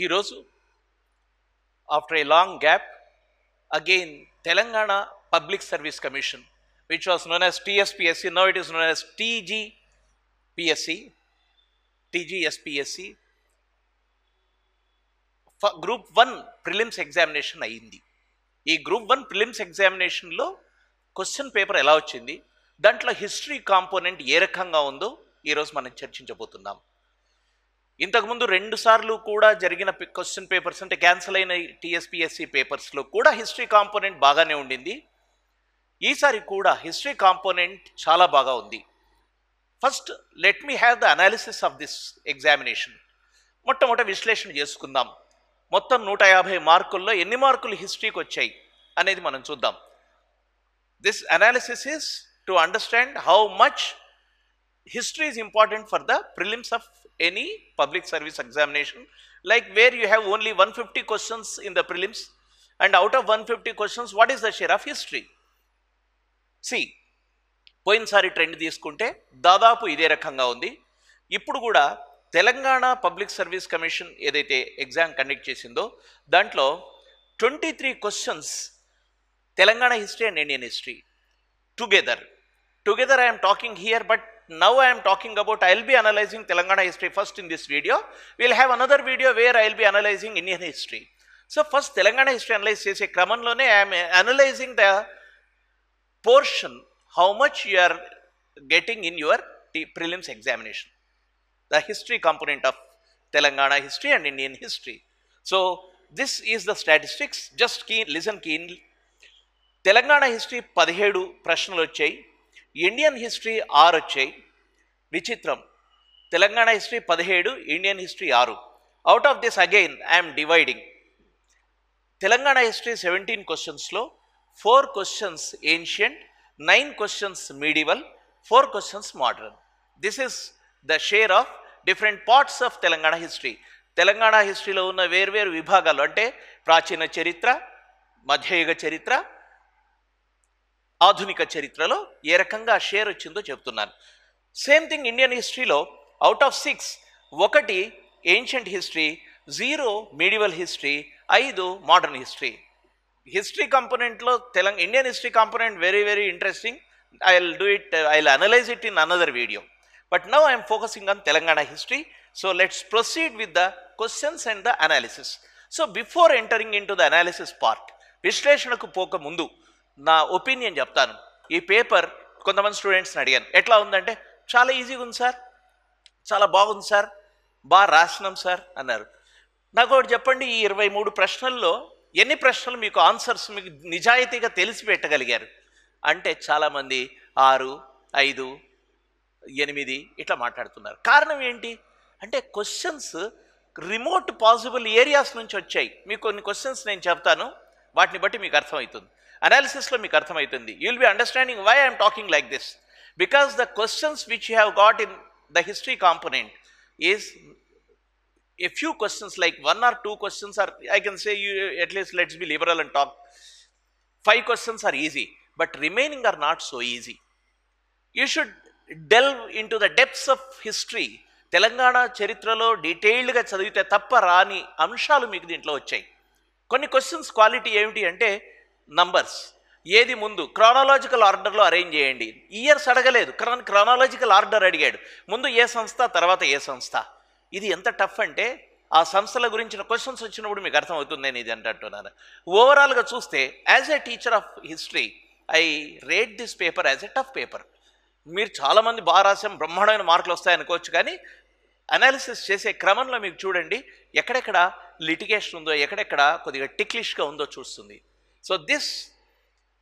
ఈరోజు after a long gap, again Telangana Public Service Commission, which was known as TSPSC, now it is known as TGSPSC, Group 1 prelims examination అయ్యింది. ఈ group 1 prelims ఎగ్జామినేషన్లో question paper ఎలా వచ్చింది, దాంట్లో history component ఏ రకంగా ఉందో ఈరోజు మనం చర్చించబోతున్నాం. ఇంతకుముందు 2 సార్లు కూడా జరిగిన క్వశ్చన్ పేపర్స్ అంటే క్యాన్సిల్ అయిన టీఎస్పీఎస్సీ పేపర్స్లో కూడా హిస్టరీ కాంపోనెంట్ బాగానే ఉండింది. ఈసారి కూడా హిస్టరీ కాంపోనెంట్ చాలా బాగా ఉంది. First let me have the analysis of this examination. మొట్టమొదటి విశ్లేషణ చేసుకుందాం. మొత్తం 150 మార్కుల్లో ఎన్ని మార్కులు హిస్టరీకి వచ్చాయి అనేది మనం చూద్దాం. This analysis is to understand how much history is important for the prelims of any public service examination, like where you have only 150 questions in the prelims, and out of 150 questions what is the share of history. See, పోయినసారి trend తీసుకుంటే దాదాపు ఇదే రకంగా ఉంది. ఇప్పుడు కూడా Telangana public service commission ఏదైతే exam conduct చేసిందో దాంట్లో 23 questions Telangana history and Indian history together I am talking here, but now I am talking about, I will be analyzing Telangana history first in this video. We will have another video where I will be analyzing Indian history. So first Telangana history analyze chese kramanlone I am analyzing the portion, how much you are getting in your prelims examination, the history component of Telangana history and Indian history. So this is the statistics, just listen keenly. Telangana history 17 ప్రశ్నలు వచ్చాయి, Indian history 6 వచ్చాయి. విచిత్రం, Telangana history 17, Indian history 6. Out of this again I'm dividing. Telangana history 17 క్వశ్చన్స్లో 4 questions ancient, 9 questions medieval, 4 questions modern. This is the share of different parts of Telangana history. Telangana హిస్టరీలో ఉన్న వేర్వేరు విభాగాలు అంటే ప్రాచీన చరిత్ర, మధ్యయుగ చరిత్ర, ఆధునిక చరిత్రలో ఏ రకంగా షేర్ వచ్చిందో చెప్తున్నాను. సేమ్ థింగ్ ఇండియన్ హిస్టరీలో out of 6, 1 ancient history, 0 medieval history, 5 modern history. History కాంపోనెంట్లో Indian history component very very interesting. I will analyse it in another video, but now I'm focusing on Telangana history. So let's proceed with the questions and the analysis. So before entering in to the analysis part, విశ్లేషణకు పోక ముందు నా opinion చెప్తాను. ఈ paper కొంతమంది స్టూడెంట్స్ని అడిగాను, ఎట్లా ఉందంటే చాలా ఈజీగా ఉంది సార్, చాలా బాగుంది సార్, బాగా రాసినాం సార్ అన్నారు. నాకు ఒకటి చెప్పండి, ఈ 23 ప్రశ్నల్లో ఎన్ని ప్రశ్నలు మీకు ఆన్సర్స్ మీకు నిజాయితీగా తెలిసి పెట్టగలిగారు అంటే చాలామంది 6, 5, 8 ఇట్లా మాట్లాడుతున్నారు. కారణం ఏంటి అంటే క్వశ్చన్స్ రిమోట్ పాసిబుల్ ఏరియాస్ నుంచి వచ్చాయి. మీకు కొన్ని క్వశ్చన్స్ నేను చెప్తాను, వాటిని బట్టి మీకు అర్థమవుతుంది, అనాలిసిస్లో మీకు అర్థమవుతుంది. You will be understanding why I'm talking like this, because the questions which you have got in the history component is a few questions, like 1 or 2 questions are, I can say you at least let's be liberal and talk, 5 questions are easy, but remaining are not so easy. You should delve into the depths of history. Telangana చరిత్రలో డీటెయిల్డ్గా చదివితే తప్ప రాని అంశాలు మీకు దీంట్లో వచ్చాయి. కొన్ని క్వశ్చన్స్ క్వాలిటీ ఏమిటి అంటే నంబర్స్, ఏది ముందు క్రానాలజికల్ ఆర్డర్లో అరేంజ్ చేయండి. ఇయర్స్ అడగలేదు, క్రానాలజికల్ ఆర్డర్ అడిగాడు, ముందు ఏ సంస్థ తర్వాత ఏ సంస్థ. ఇది ఎంత టఫ్ అంటే ఆ సంస్థల గురించిన క్వశ్చన్స్ వచ్చినప్పుడు మీకు అర్థమవుతుంది నేను ఇది అంటున్నాను. ఓవరాల్గా చూస్తే as a teacher of history I rate this paper as a tough paper. మీరు చాలామంది బాగా రాసాం, బ్రహ్మాండమైన మార్కులు వస్తాయనుకోవచ్చు, కానీ అనాలిసిస్ చేసే క్రమంలో మీకు చూడండి ఎక్కడెక్కడ లిటిగేషన్ ఉందో, ఎక్కడెక్కడ కొద్దిగా టిక్లిష్గా ఉందో చూస్తుంది. So this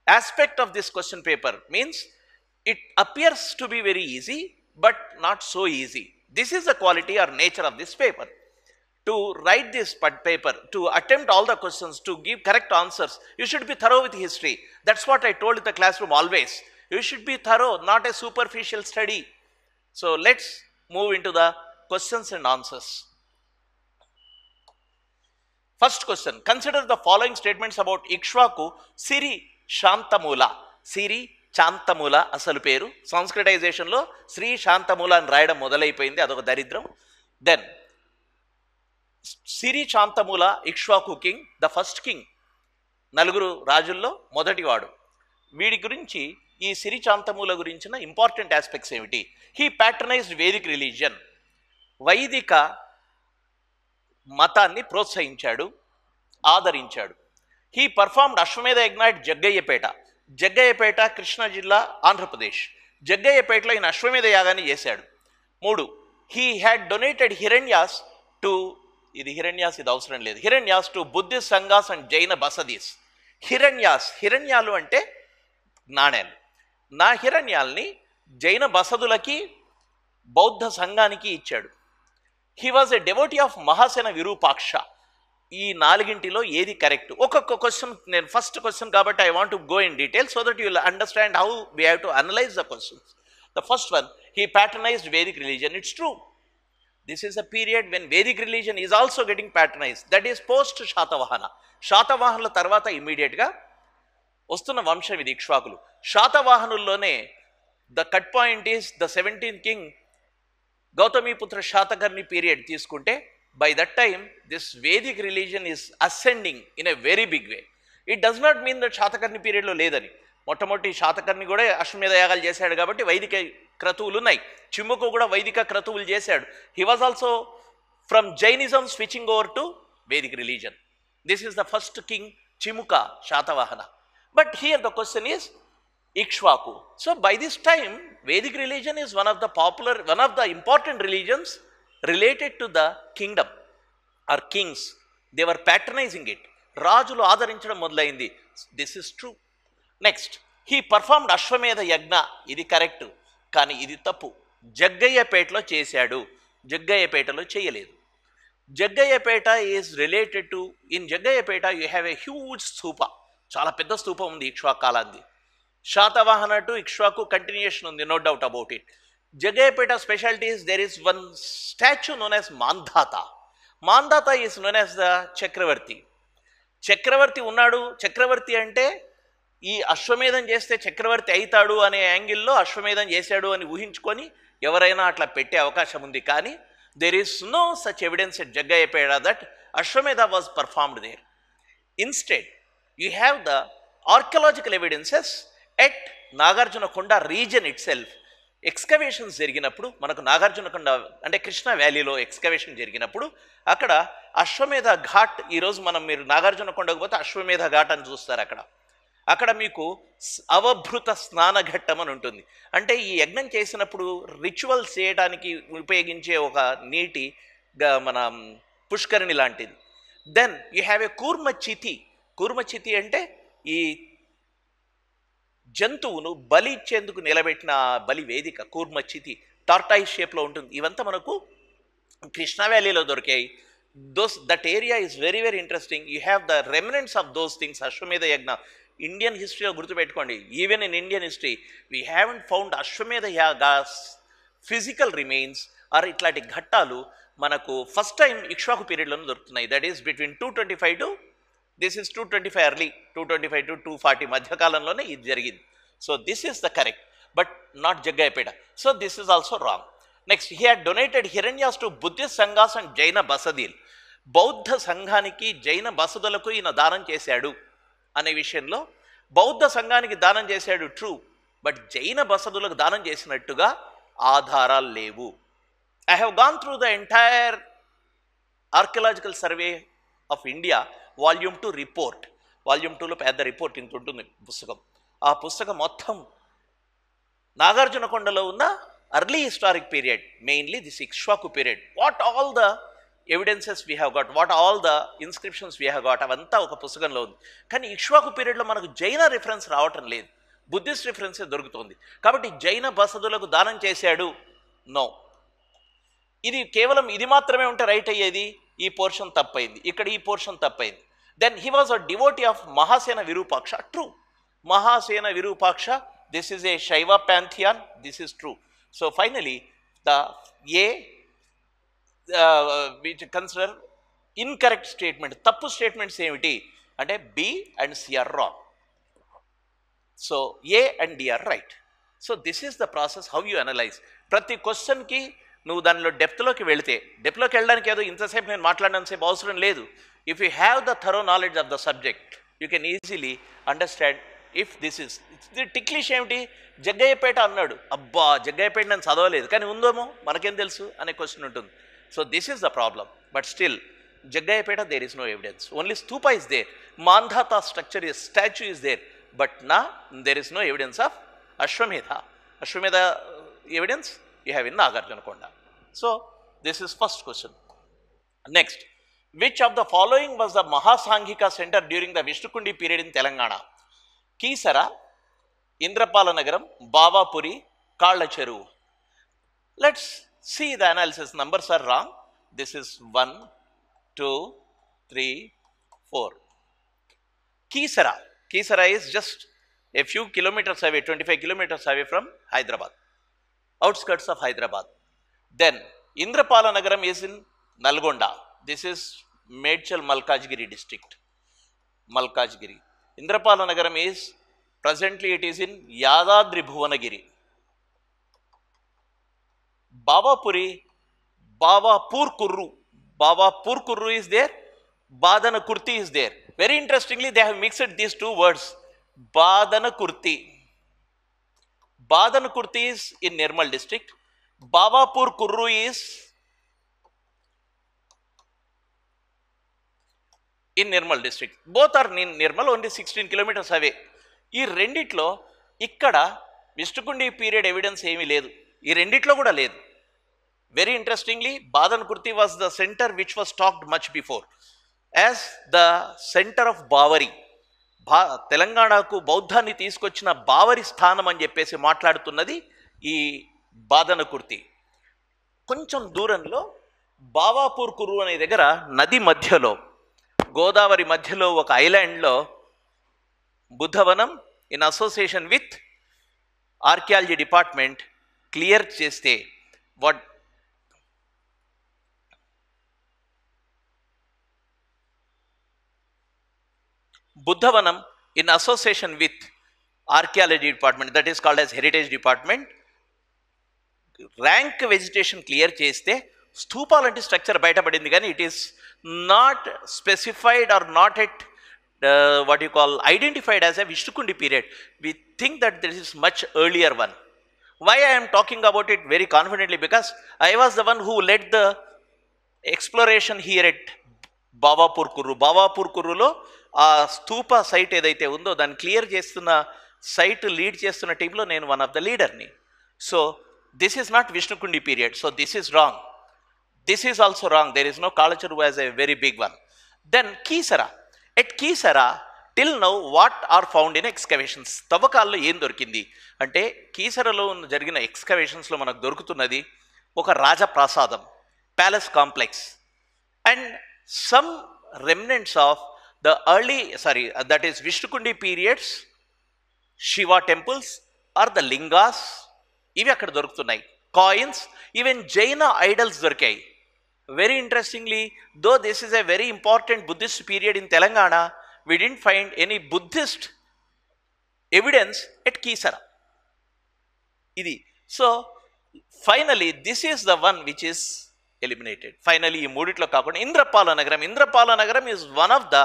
aspect of this question paper means it appears to be very easy but not so easy. This is the quality or nature of this paper. To write this paper, to attempt all the questions, to give correct answers, you should be thorough with history. That's what I told in the classroom always. You should be thorough, not a superficial study. So let's move into the questions and answers. First question, consider the following statements about Ikshvaku Siri Shantamula. Siri శాంతమూల అసలు పేరు, సంస్కృటైజేషన్లో శ్రీ శాంతమూల అని రాయడం మొదలైపోయింది, అదొక దరిద్రం. Then Siri Chantamula Ikshvaku king, the first king, నలుగురు రాజుల్లో మొదటివాడు. వీడి గురించి, ఈ సిరి చాంతమూల గురించిన ఇంపార్టెంట్ ఆస్పెక్ట్స్ ఏమిటి? హీ ప్యాట్రనైజ్డ్ వేదిక్ రిలీజియన్, వైదిక మతాన్ని ప్రోత్సహించాడు, ఆదరించాడు. హీ పర్ఫార్మ్డ్ అశ్వమేధ యజ్ఞ అట్ జగ్గయ్యపేట. జగ్గయ్యపేట కృష్ణా జిల్లా, ఆంధ్రప్రదేశ్. జగ్గయ్యపేటలో ఈయన అశ్వమేధ యాగాన్ని చేశాడు. 3, he had donated hiranyas to, ఇది హిరణ్యాస్, ఇది అవసరం లేదు, హిరణ్యాస్ టు బుద్ధిస్ట్ సంఘాస్ అండ్ జైన బసదీస్. హిరణ్యాస్, హిరణ్యాలు అంటే నాణ్యాలు. నా హిరణ్యాల్ని జైన బసదులకి, బౌద్ధ సంఘానికి ఇచ్చాడు. He was a devotee of Mahasena Virupaksha. ఈ నాలుగింటిలో ఏది కరెక్ట్? ఒక్కొక్క క్వశ్చన్, నేను ఫస్ట్ క్వశ్చన్ కాబట్టి I want to go in detail so that you will understand how we have to analyse the questions. The first one, he patronised Vedic religion. It's true. This is a period when Vedic religion is also getting patronized. That is post Shatavahana. శాతవాహనుల తర్వాత ఇమ్మీడియట్గా వస్తున్న వంశం ఇది ఇక్ష్వాకులు. శాతవాహనుల్లోనే the cut point is the 17th king Gautamiputra Satakarni period తీసుకుంటే, by that time this Vedic religion is ascending in a very big way. It does not mean that Satakarni పీరియడ్లో లేదని. మొట్టమొదటి శాతకర్ణి కూడా అశ్వమేధ యాగాలు చేశాడు కాబట్టి వైదిక క్రతువులు ఉన్నాయి. చిమ్ముకు కూడా వైదిక క్రతువులు చేశాడు. He was also from Jainism switching over to Vedic religion. This is the first king Chimuka Satavahana. But here the question is Ikshvaku. So by this time Vedic religion is one of the important religions related to the kingdom or kings. They were patronising it. రాజులు ఆదరించడం మొదలైంది. This is true. Next, he performed Ashwamedha yajna. ఇది correct, కానీ ఇది తప్పు. జగ్గయ్యపేటలో చేశాడు, జగ్గయ్యపేటలో చేయలేదు. Jaggayyapeta is related to, in Jaggayyapeta you have a huge stupa, చాలా పెద్ద స్తూపం ఉంది ఇక్ష్వాకు కాలాంది. శాతవాహన టు ఇక్ష్వాకు కంటిన్యూషన్ ఉంది, no doubt about it. Jaggayyapeta specialities, there is one statue known as Mandhata. Mandhata is known as the chakravarti. చక్రవర్తి ఉన్నాడు. చక్రవర్తి అంటే ఈ అశ్వమేధం చేస్తే చక్రవర్తి అవుతాడు అనే యాంగిల్లో అశ్వమేధం చేశాడు అని ఊహించుకొని ఎవరైనా అట్లా పెట్టే అవకాశం ఉంది. కానీ there is no such evidence at Jaggayapeta that Ashwamedha was performed there. Instead, you have the archaeological evidences at Nagarjunakonda region itself. Excavations జరిగినప్పుడు మనకు నాగార్జునకొండ అంటే కృష్ణా వ్యాలీలో ఎక్స్కవేషన్ జరిగినప్పుడు అక్కడ అశ్వమేధ ఘాట్, ఈరోజు మీరు నాగార్జునకొండకు పోతే అశ్వమేధ ఘాట్ అని చూస్తారు. అక్కడ మీకు అవభృత స్నానఘట్టం అని ఉంటుంది. అంటే ఈ యజ్ఞం చేసినప్పుడు రిచువల్స్ చేయడానికి ఉపయోగించే ఒక నీటి మన పుష్కరిణి లాంటిది. Then you have a Kurmachiti. కూర్మచితి అంటే ఈ జంతువును బలి ఇచ్చేందుకు నిలబెట్టిన బలి వేదిక కూర్మచితి, టార్టాయిస్ షేప్లో ఉంటుంది. ఇవంతా మనకు కృష్ణా వ్యాలీలో దొరికాయి. That area is very very interesting. You have the remnants of those things. అశ్వమేధ యజ్ఞ ఇండియన్ హిస్టరీలో గుర్తుపెట్టుకోండి, even in Indian history we haven't found అశ్వమేధ యాగాస్ ఫిజికల్ రిమైన్స్ ఆర్ ఇట్లాంటి ఘట్టాలు మనకు ఫస్ట్ టైం ఇక్ష్వాకు పీరియడ్లోనే దొరుకుతున్నాయి. That is between 225 to this is 225 early 225 to 240 మధ్యకాలంలోనే ఇది జరిగింది. So this is the correct, but not Jaggayyapeta. So this is also wrong. Next, he had donated hiranyas to Buddhist sanghas and Jaina basadis. బౌద్ధ సంఘానికి జైన బసదులకు ఈయన దానం చేశాడు అనే విషయంలో, బౌద్ధ సంఘానికి దానం చేశాడు ట్రూ, బట్ జైన బసదులకు దానం చేసినట్టుగా ఆధారాలు లేవు. I have gone through the entire archaeological survey of India volume 2 report. Volume 2లో పెద్ద రిపోర్ట్ ఇంత ఉంటుంది పుస్తకం. ఆ పుస్తకం మొత్తం నాగార్జునకొండలో ఉన్న early historic period, mainly this Ikshvaku period, what all the evidences we have got, what all the inscriptions we have got, avanta oka పుస్తకంలో ఉంది. కానీ ఇక్ష్వాకు పీరియడ్లో మనకు జైన రిఫరెన్స్ రావటం లేదు, బుద్ధిస్ట్ రిఫరెన్సే దొరుకుతుంది. కాబట్టి జైన బసదులకు దానం చేశాడు, నో. ఇది కేవలం ఇది మాత్రమే ఉంటే రైట్ అయ్యేది. ఈ పోర్షన్ తప్పైంది, ఇక్కడ ఈ పోర్షన్ తప్పైంది. Then he was a devotee of Mahasena Virupaksha, true. Mahasena Virupaksha, this is a Shaiva pantheon, this is true. So finally, the A which consider incorrect statement, tappu statements ఏమిటి అంటే B and C are wrong. So A and D are right. So this is the process how you analyze. ప్రతి క్వశ్చన్కి నువ్వు దానిలో డెప్త్లోకి డెప్త్లోకి వెళ్ళడానికి ఏదో ఇంతసేపు నేను మాట్లాడినంతసేపు అవసరం లేదు. If you have the thorough knowledge of the subject you can easily understand if this is ticklish ఏమిటి, జగ్గయ్యపేట అన్నాడు, అబ్బా జగ్గయ్యపేట నేను చదవలేదు కానీ ఉందేమో మనకేం తెలుసు అనే క్వశ్చన్ ఉంటుంది. So this is the problem. But still Jaggayapeta, there is no evidence. Only stupa is there. Mandhata structure is, statue is there. But there is no evidence of Ashwamedha. Ashwamedha evidence you have in Nagarjunakonda. So, this is first question. Next, which of the following was the Mahasanghika center during the Vishnukundi period in Telangana? Kisara, Indrapala Nagaram, Bavapuri, Kalla Cheruvu. Let's see the analysis. Numbers are wrong. This is 1, 2, 3, 4. Kisara is just a few kilometers away, 25 kilometers away from Hyderabad, outskirts of Hyderabad. Then Indrapala Nagaram is in Nalgonda. This is Medchal Malkajgiri district. Malkajgiri. Indrapala Nagaram is, presently it is in Yadadri Bhuvanagiri. Bavapur Kurru is there, Badanakurti is there. Very interestingly, they have mixed these two words, Badanakurti. Badanakurti is in Nirmal district, Bavapur Kurru is in Nirmal district. Both are in Nirmal, only 16 kilometers away. ఈ రెండిట్లో ఇక్కడ విష్ణుకుండి period evidence ఏమీ లేదు, ఈ రెండిట్లో కూడా లేదు. Very interestingly, Badanakurti was the center which was talked much before as the center of Bavari. తెలంగాణకు బౌద్ధాన్ని తీసుకొచ్చిన బావరి స్థానం అని చెప్పేసి మాట్లాడుతున్నది ఈ బాదనకుర్తి. కొంచెం దూరంలో బావాపూర్ కుర్రు అనే దగ్గర నది మధ్యలో, గోదావరి మధ్యలో ఒక ఐలాండ్లో Buddhavanam in association with archaeology department clear చేస్తే what Buddhavanam in association with archaeology department, that is called as heritage department, rank vegetation clear cheste స్తూపాలంటి స్ట్రక్చర్ బయటపడింది కానీ it is not specified or not at what you call identified as a Vishnukundi period. We think that this is much earlier one. Why I am talking about it very confidently? Because I was the one who led the exploration here at Bavapur Kurru. Bavapur Kurrulo ఆ Stupa site ఏదైతే ఉందో దాన్ని clear చేస్తున్న site lead చేస్తున్న టీంలో నేను one of the లీడర్ని. So this is not Vishnukundi period. So this is wrong. This is also wrong. There is no Kalacheruvu as a very big one. Then Keesara. At Keesara till now what are found in excavations? తవ్వకాల్లో ఏం దొరికింది అంటే కీసరలో జరిగిన ఎక్స్కవేషన్స్లో మనకు దొరుకుతున్నది ఒక రాజప్రాసాదం, palace complex, and some remnants of the early, that is Vishnukundi periods Shiva temples or the lingas, ఇవి అక్కడ దొరుకుతున్నాయి. కాయిన్స్, ఈవెన్ జైన ఐడల్స్ దొరికాయి. Very interestingly, though this is a very important Buddhist period in Telangana, we didn't find any Buddhist evidence at Kisara. ఇది. So finally this is the one which is eliminated. Finally ఈ మూడిట్లో కాకుండా ఇంద్రపాల నగరం. ఇంద్రపాల నగరం is one of the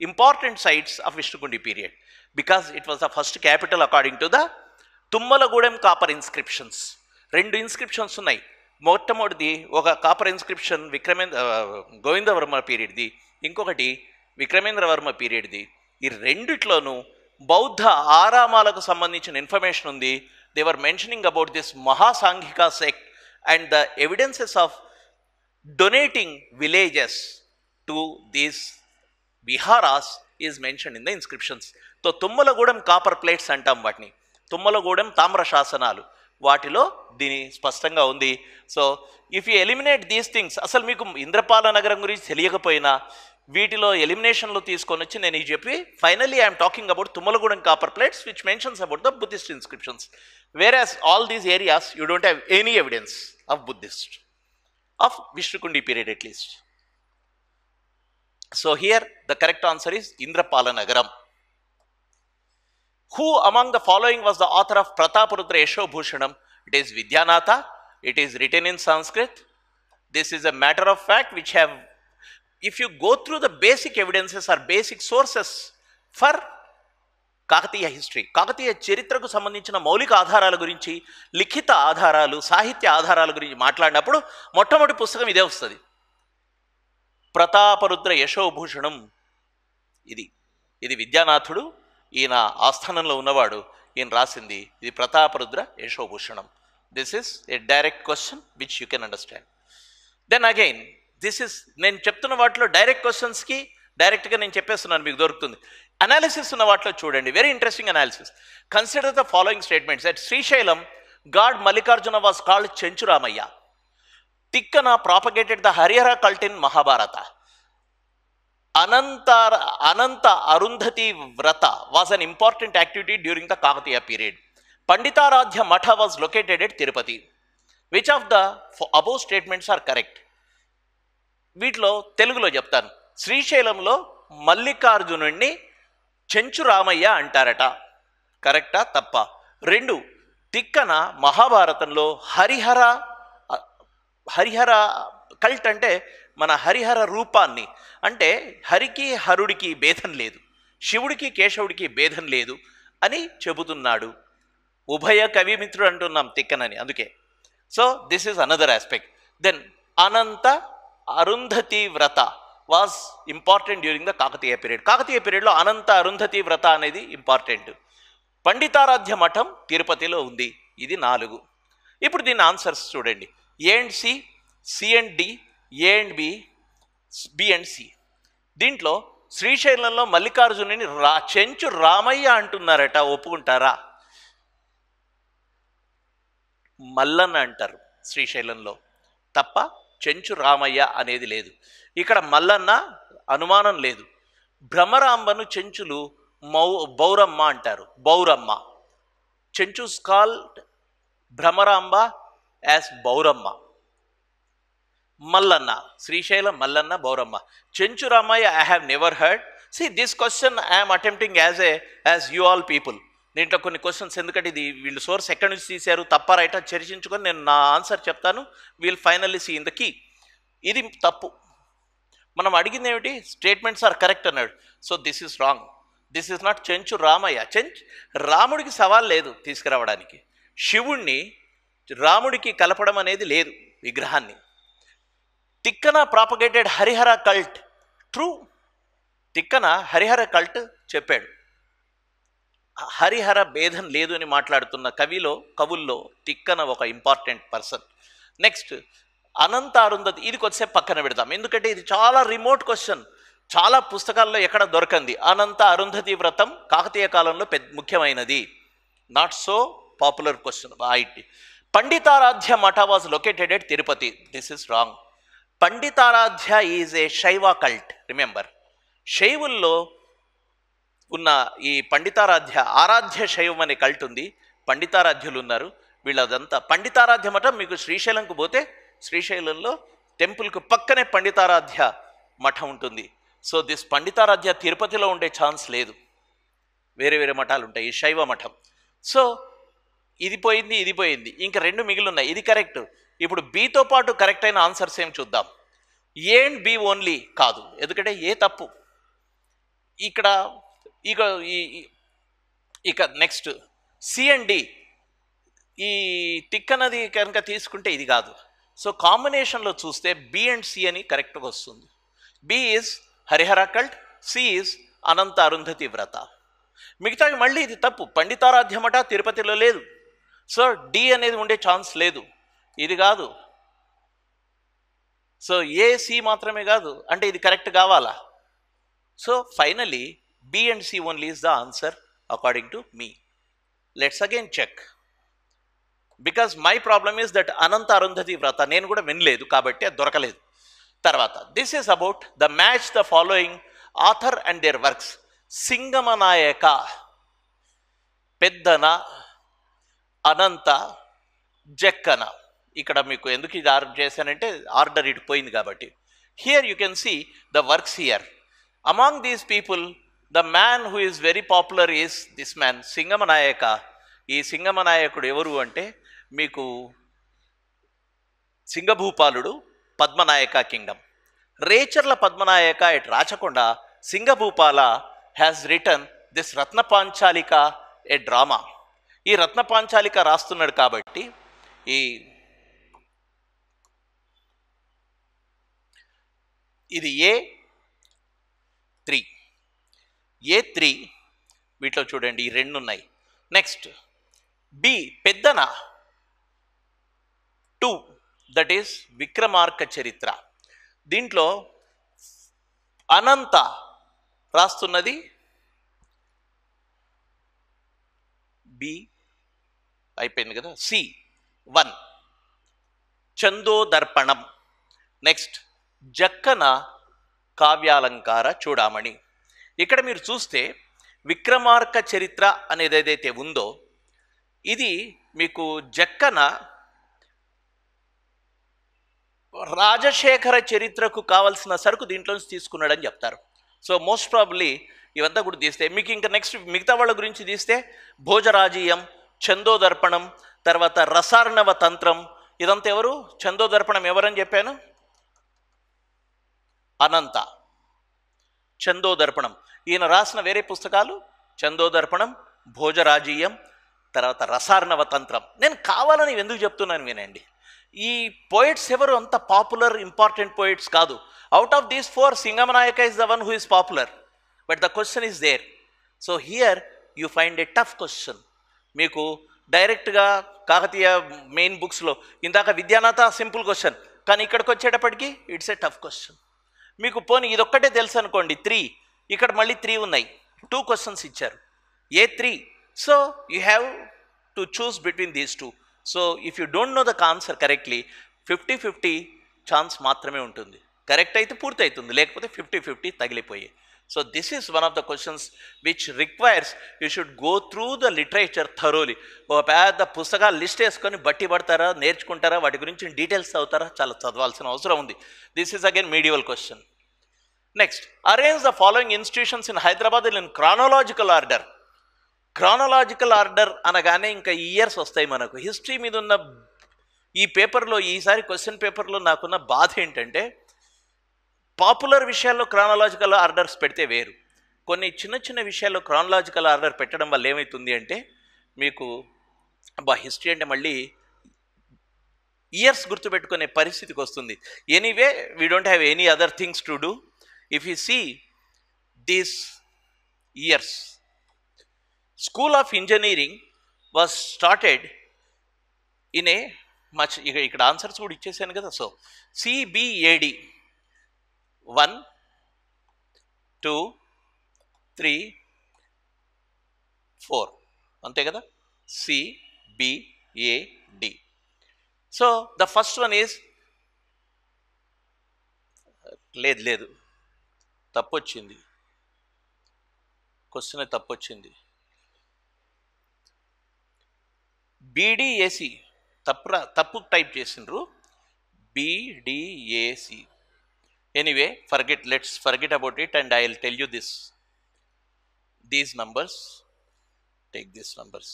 important sites of Vishnukundi period because it was the first capital according to the Tummalagudem copper inscriptions. రెండు inscriptions ఉన్నాయి. మొట్టమొదటిది ఒక copper inscription Govinda Varma పీరియడ్ది, ఇంకొకటి విక్రమేంద్రవర్మ పీరియడ్ది. ఈ రెండిట్లోనూ బౌద్ధ ఆరామాలకు సంబంధించిన ఇన్ఫర్మేషన్ ఉంది. They were mentioning about this Mahasanghika sect and the evidences of donating villages to these viharas is mention in the inscriptions. So Tummalagudem copper plates అంటాం వాటిని, తుమ్మలగూడెం తామ్ర శాసనాలు, వాటిలో దీని స్పష్టంగా ఉంది. So if you eliminate these things, అసలు మీకు ఇంద్రపాల నగరం గురించి తెలియకపోయినా వీటిలో ఎలిమినేషన్లో తీసుకొని వచ్చి నేను చెప్పి finally I'm talking about Tummalagudem copper plates which mentions about the Buddhist inscriptions. వేరాస్ all these areas you don't have any evidence of Buddhist, of Vishnukundi period at least. So here the correct answer is Indrapala Nagaram. Who among the following was the author of Prataparudra Yashobhushanam? It is Vidyanatha, It is written in Sanskrit. This is a matter of fact which have, if you go through the basic evidences or basic sources for Kakatiya history, Kakatiya చరిత్రకు సంబంధించిన మౌలిక ఆధారాల గురించి, లిఖిత ఆధారాలు, సాహిత్య ఆధారాల గురించి మాట్లాడినప్పుడు మొట్టమొదటి పుస్తకం ఇదే వస్తుంది. ప్రతాపరుద్ర యశోభూషణం. ఇది విద్యానాథుడు, ఈయన ఆస్థానంలో ఉన్నవాడు, ఈయన రాసింది. ఇది Prataparudra Yashobhushanam. This is a direct question which you can understand. Then again this is, నేను చెప్తున్న వాటిలో డైరెక్ట్ క్వశ్చన్స్కి డైరెక్ట్గా నేను చెప్పేస్తున్నాను, మీకు దొరుకుతుంది. అనాలిసిస్ ఉన్న వాటిలో చూడండి, very interesting analysis. Consider the following statements. At Srisailam God Mallikarjuna was called Chenchuramayya. Tikkana propagated the Harihara cult in Mahabharata. Ananta Arundhati vrata was an important activity during the Kakatiya period. Panditaradhya matha was located at Tirupati. Which of the above statements are correct? వీటిలో తెలుగులో చెప్తాను. శ్రీశైలంలో మల్లికార్జునుడిని చెంచురామయ్య అంటారట. కరెక్టా తప్ప? 2, తిక్కన మహాభారతంలో Harihara cult అంటే మన హరిహర రూపాన్ని, అంటే హరికి హరుడికి భేదం లేదు, శివుడికి కేశవుడికి భేదం లేదు అని చెబుతున్నాడు. ఉభయ కవిమిత్రుడు అంటున్నాం తిక్కనని, అందుకే. So this is another aspect. Then Ananta Arundhati vrata was important during the Kakatiya period. Kakatiya పీరియడ్లో అనంత అరుంధతి వ్రత అనేది ఇంపార్టెంట్. పండితారాధ్య మఠం తిరుపతిలో ఉంది. ఇది 4. ఇప్పుడు దీని ఆన్సర్స్ చూడండి. A and C, C and D, A and B, B and C. దీంట్లో శ్రీశైలంలో మల్లికార్జునుని చెంచు రామయ్య అంటున్నారట, ఒప్పుకుంటారా? మల్లన్న అంటారు శ్రీశైలంలో తప్ప, చెంచు రామయ్య అనేది లేదు. ఇక్కడ మల్లన్న అనుమానం లేదు. భ్రమరాంబను చెంచులు బౌరమ్మ అంటారు. Bouramma. Chenchus called Bhramaramba as Bouramma. Mallanna, Srisailam Mallanna, Bouramma. Chenchu Ramayya I have never heard. See this question I'm attempting as you all people. దీంట్లో కొన్ని క్వశ్చన్స్, ఎందుకంటే ఇది వీళ్ళు సోర్స్ ఎక్కడి నుంచి తీశారు, తప్ప రైటా చర్చించుకొని నేను నా ఆన్సర్ చెప్తాను. We'll finally see in the key. ఇది తప్పు. మనం అడిగింది ఏమిటి? స్టేట్మెంట్స్ ఆర్ కరెక్ట్ అన్నాడు. So this is wrong. This is not Chenchu Ramayya. రాముడికి సవాల్ లేదు తీసుకురావడానికి. శివుణ్ణి రాముడికి కలపడం అనేది లేదు విగ్రహాన్ని. Tikkana propagated Harihara cult. True. Tikkana Harihara cult చెప్పాడు. హరిహర భేదం లేదు అని మాట్లాడుతున్న కవుల్లో తిక్కన ఒక ఇంపార్టెంట్ పర్సన్. నెక్స్ట్ అనంత అరుంధతి. ఇది కొద్దిసేపు పక్కన పెడతాం, ఎందుకంటే ఇది చాలా రిమోట్ క్వశ్చన్, చాలా పుస్తకాల్లో ఎక్కడ దొరకంది. అనంత అరుంధతి వ్రతం కాకతీయ కాలంలో ముఖ్యమైనది. Not so popular question. Panditaradhya matha was located at Tirupati. This is wrong. Panditaradhya is a Shaiva cult. Remember, శైవుల్లో ఉన్న ఈ ఆరాధ్య శైవం అనే కల్ట్ ఉంది. పండితారాధ్యులు ఉన్నారు. వీళ్ళదంతా పండితారాధ్య మఠం. మీకు శ్రీశైలంకు పోతే శ్రీశైలంలో టెంపుల్కు పక్కనే పండితారాధ్య మఠం ఉంటుంది. సో దిస్ పండితారాధ్య తిరుపతిలో ఉండే ఛాన్స్ లేదు. వేరే వేరే మఠాలు ఉంటాయి, ఈ శైవ మఠం. సో ఇది పోయింది, ఇంకా 2 మిగిలి ఉన్నాయి. ఇది కరెక్ట్. ఇప్పుడు బితో పాటు కరెక్ట్ అయిన ఆన్సర్స్ ఏం చూద్దాం. ఏ అండ్ బి ఓన్లీ కాదు, ఎందుకంటే ఏ తప్పు. ఇక నెక్స్ట్ సి అండ్ డి. ఈ తిక్కనది కనుక తీసుకుంటే ఇది కాదు. సో కాంబినేషన్లో చూస్తే బి అండ్ సి అని కరెక్ట్గా వస్తుంది. B is Harihara cult, C is Ananta Arundhati vrata. మిగతావి మళ్ళీ ఇది తప్పు. పండితారాధ్య మఠ తిరుపతిలో లేదు. సో డి అనేది ఉండే ఛాన్స్ లేదు. ఇది కాదు. సో ఏ సి మాత్రమే కాదు అంటే ఇది కరెక్ట్ కావాలా? So finally B and C only is the answer according to me. Let's again check. Because my problem is that Ananta Arundhati vrata నేను కూడా వినలేదు కాబట్టి అది దొరకలేదు. తర్వాత this is about the match the following author and their works. Singamanayaka, Peddana, Ananta, Jakkana. ఇక్కడ మీకు ఎందుకు ఇది ఆర్డర్ చేశానంటే ఆర్డర్ ఇటు పోయింది కాబట్టి. Here you can see the works here. Among these people the man who is very popular is this man Singamanayaka. ఈ సింగమనాయకుడు ఎవరు అంటే మీకు సింగభూపాలుడు, Padmanayaka kingdom. Recherla Padmanayaka at Rachakonda, Singabhupala has written this Ratnapanchalika a drama. ఈ రత్నపాంచాలిక రాస్తున్నాడు కాబట్టి ఈ ఇది A3. A3 వీటిలో చూడండి ఈ రెండు ఉన్నాయి. Next B Peddana 2, that is Vikramarka Charitra. దీంట్లో అనంత రాస్తున్నది బి అయిపోయింది కదా. C1 చందోదర్పణం. నెక్స్ట్ జక్కన కావ్యాలంకార చూడామణి. ఇక్కడ మీరు చూస్తే విక్రమార్క చరిత్ర అనేది ఏదైతే ఉందో ఇది మీకు జక్కన రాజశేఖర చరిత్రకు కావలసిన సరుకు దీంట్లో నుంచి తీసుకున్నాడని చెప్తారు. సో మోస్ట్ ప్రాబబ్లీ ఇవంతా కూడా తీస్తే మీకు ఇంకా నెక్స్ట్ మిగతా వాళ్ళ గురించి తీస్తే భోజరాజీయం, చందోదర్పణం, తర్వాత రసార్ణవ తంత్రం, ఇదంతా ఎవరు? చందోదర్పణం ఎవరని చెప్పాను? అనంత. చందోదర్పణం ఈయన రాసిన వేరే పుస్తకాలు చందోదర్పణం, భోజరాజీయం, తర్వాత రసార్ణవ తంత్రం. నేను కావాలని ఎందుకు చెప్తున్నాను వినండి. ఈ పోయిట్స్ ఎవరు అంత పాపులర్ ఇంపార్టెంట్ పోయిట్స్ కాదు. Out of these 4 Singamanayaka is the one who is popular, but the question is there. So here you find a tough question. మీకు డైరెక్ట్గా కాకతీయ మెయిన్ బుక్స్లో ఇందాక విద్యానాథ సింపుల్ క్వశ్చన్, కానీ ఇక్కడికి వచ్చేటప్పటికి ఇట్స్ ఏ టఫ్ క్వశ్చన్. మీకు పోనీ ఇదొక్కటే తెలుసు అనుకోండి 3, ఇక్కడ మళ్ళీ 3 ఉన్నాయి, 2 క్వశ్చన్స్ ఇచ్చారు A3. So you have to choose between these 2. So if you don't know the answer correctly 50-50 chance మాత్రమే ఉంటుంది. కరెక్ట్ అయితే పూర్తి అవుతుంది, లేకపోతే 50-50 తగిలిపోయి. So this is one of the questions which requires you should go through the literature thoroughly. ఒక పెద్ద పుస్తకాలు లిస్ట్ వేసుకొని బట్టి పడతారా, నేర్చుకుంటారా, వాటి గురించి డీటెయిల్స్ అవుతారా, చాలా చదవాల్సిన అవసరం ఉంది. This is again medial question. Next arrange the following institutions in Hyderabad in chronological order. Chronological order అనగానే ఇంకా ఇయర్స్ వస్తాయి మనకు. హిస్టరీ మీద ఉన్న ఈ పేపర్లో ఈసారి క్వశ్చన్ పేపర్లో నాకున్న బాధ ఏంటంటే పాపులర్ విషయాల్లో క్రానలాజికల్ ఆర్డర్స్ పెడితే వేరు, కొన్ని చిన్న చిన్న విషయాల్లో క్రానలాజికల్ ఆర్డర్ పెట్టడం వల్ల ఏమవుతుంది అంటే మీకు హిస్టరీ అంటే మళ్ళీ ఇయర్స్ గుర్తుపెట్టుకునే పరిస్థితికి వస్తుంది. Anyway we don't have any other things to do. If you see these years, School of Engineering was started in a much, ఇక్కడ ఆన్సర్స్ కూడా ఇచ్చేసాను కదా. సో CBAD 1, 2, 3, 4 అంతే కదా. CBAD. So the first one is లేదు తప్పొచ్చింది, question తప్పొచ్చింది. BDAC తప్పు type చేసిండ్రు, BDAC. Anyway let's forget about it and I will tell you these numbers. Take these numbers.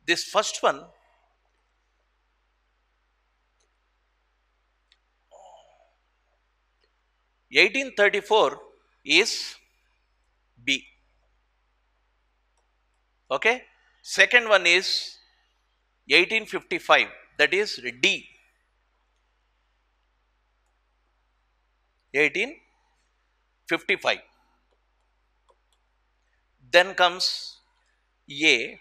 This first one (1834) is B. Okay. Second one is 1855, that is D. 1855. Then comes A.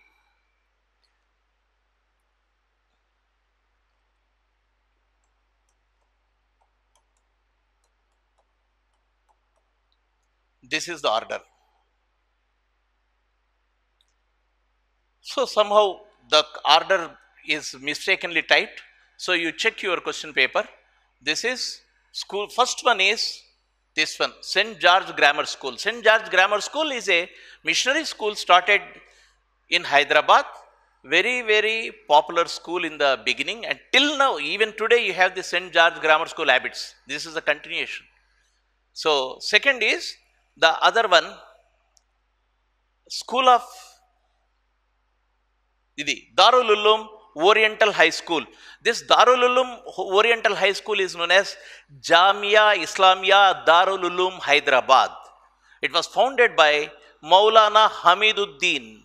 This is the order. So somehow the order is mistakenly typed. So you check your question paper. This is school. First one is this one, St. George Grammar School. St. George Grammar School is a missionary school started in Hyderabad. Very, very popular school in the beginning, and till now, even today, you have the St. George Grammar School habits. This is a continuation. So second is the other one, School of ఇది Darul Uloom Oriental High School. This Darul Uloom Oriental High School is known as Jamia Islamia Darul Uloom Hyderabad. It was founded by Maulana Hamiduddin.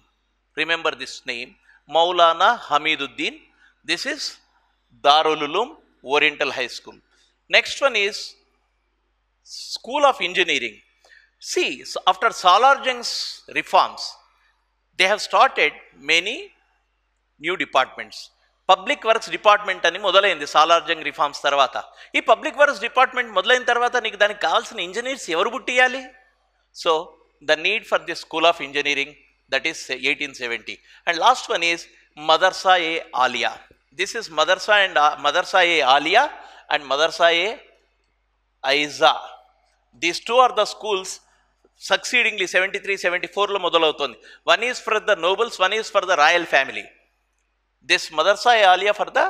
Remember this name, Maulana Hamiduddin. This is Darul Uloom Oriental High School. Next one is School of Engineering. See, so after Salar Jung's reforms, they have started many new departments. Public works department అని మొదలైంది Salar Jung reforms తర్వాత. ఈ public works department మొదలైన తర్వాత నీకు దానికి కావాల్సిన engineers ఎవరు పుట్టియాలి? So the need for the school of engineering, that is 1870. And last one is Madrasa e Aliya. This is Madrasa e Aliya and Madrasa e Aizza. These two are the schools succeedingly 73-74లో మొదలవుతుంది. One is for the nobles, one is for the royal family. This Madarsa Alia for the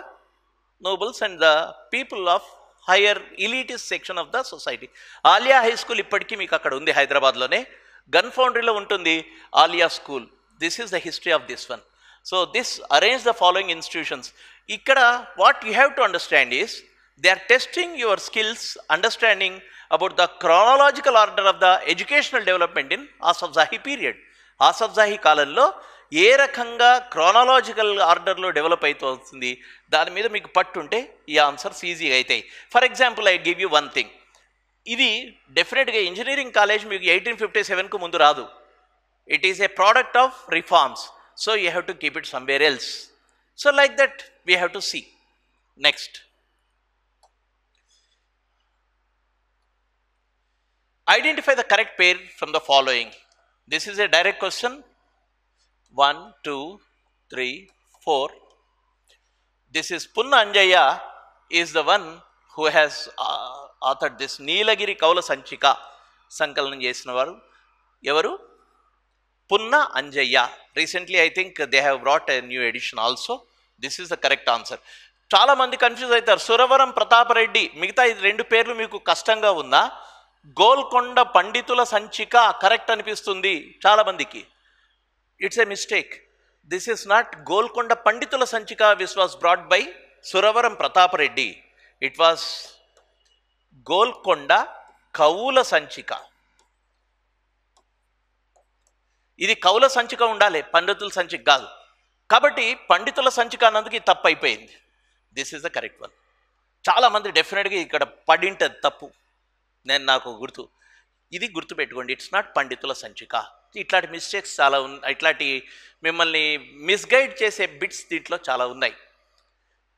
nobles and the people of higher elitist section of the society. Alia High School ఇప్పటికీ మీకు అక్కడ ఉంది హైదరాబాద్లోనే. Gun ఫౌండరీలో ఉంటుంది Aliya school. This is the history of this one. So this arrange the following institutions. ఇక్కడ what you have to understand is they are testing your skills understanding about the chronological order of the educational development in Asafjahi period. Asafjahi కాలంలో ఏ రకంగా chronological ఆర్డర్లో develop అవుతూ వస్తుంది, దాని మీద మీకు పట్టుంటే ఈ ఆన్సర్స్ ఈజీగా అవుతాయి. For example I give you one thing. ఇది డెఫినెట్గా ఇంజనీరింగ్ కాలేజ్ మీకు 1857కు ముందు రాదు. It is a product of reforms. So you have to keep it somewhere else. So like that we have to see. Next, identify the correct pair from the following. This is a direct question. 1, 2, 3, 4. This is Punna Anjaya is the one who has authored this Neelagiri Kaula Sanchika. Sankalanam chesina varu evaru? Punna Anjaya. Recently I think they have brought a new edition also. This is the correct answer. చాలా మంది confuse అవుతారు. సురవరం ప్రతాపరెడ్డి, మిగతా ఇది రెండు పేర్లు మీకు కష్టంగా ఉందా? గోల్కొండ పండితుల సంచిక కరెక్ట్ అనిపిస్తుంది చాలా మందికి. It's a mistake. This is not Golkonda Panditula Sanchika which was brought by Suravaram Pratap Reddy. It was Golkonda Kaula Sanchika. ఇది కౌల సంచిక ఉండాలి, పండితుల సంచిక కాదు. కాబట్టి పండితుల సంచిక అన్నందుకు ఇది తప్పు అయిపోయింది. This is the correct one. చాలామంది డెఫినెట్గా ఇక్కడ పడింటది తప్పు. నాకు గుర్తు, ఇది గుర్తుపెట్టుకోండి. ఇట్స్ నాట్ పండితుల సంచిక. ఇట్లాంటి మిస్టేక్స్ చాలా ఉన్నాయి. ఇట్లాంటి మిమ్మల్ని మిస్గైడ్ చేసే బిట్స్ దీంట్లో చాలా ఉన్నాయి.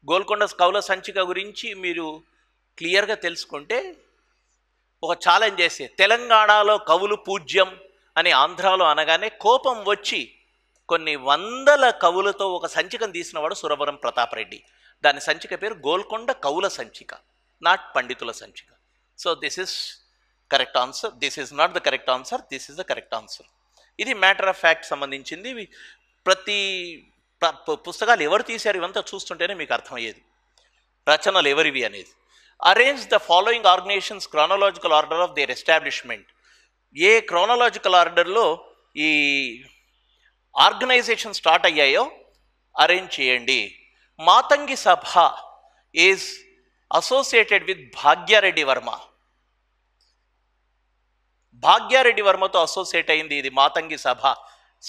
గోల్కొండ కౌల సంచిక గురించి మీరు క్లియర్గా తెలుసుకుంటే ఒక ఛాలెంజ్ చేసే, తెలంగాణలో కవులు పూజ్యం అని ఆంధ్రాలో అనగానే కోపం వచ్చి కొన్ని వందల కవులతో ఒక సంచికను తీసినవాడు సురవరం ప్రతాపరెడ్డి. దాని సంచిక పేరు గోల్కొండ కవుల సంచిక, నాట్ పండితుల సంచిక. So this is correct answer. This is not the correct answer. This is the correct answer. ఇది మ్యాటర్ ఆఫ్ ఫ్యాక్ట్ సంబంధించింది. ప్రతి పుస్తకాలు ఎవరు తీశారు ఇవంతా చూస్తుంటేనే మీకు అర్థమయ్యేది రచనలు ఎవరివి అనేది. Arrange the following organisations chronological order of their establishment. ఏ క్రానలాజికల్ ఆర్డర్లో ఈ ఆర్గనైజేషన్ స్టార్ట్ అయ్యాయో అరేంజ్ చేయండి. Matangi Sabha is associated with Bhagyareddy Varma. Bhagyareddy వర్మతో అసోసియేట్ అయింది ఇది Matangi Sabha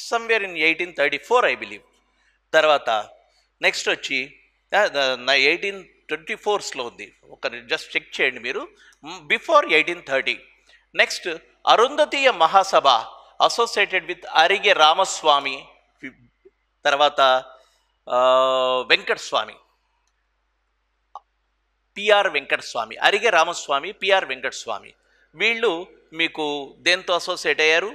somewhere in 1834 I believe. తర్వాత నెక్స్ట్ వచ్చి 1824లో ఉంది. ఒక జస్ట్ చెక్ చేయండి మీరు, before 1830. Next Arundhatiya Mahasabha associated with Arige Ramaswamy, తర్వాత వెంకటస్వామి, పిఆర్ వెంకటస్వామి. అరిగే రామస్వామి, పిఆర్ వెంకటస్వామి వీళ్ళు మీకు దేంతో అసోసియేట్ అయ్యారు?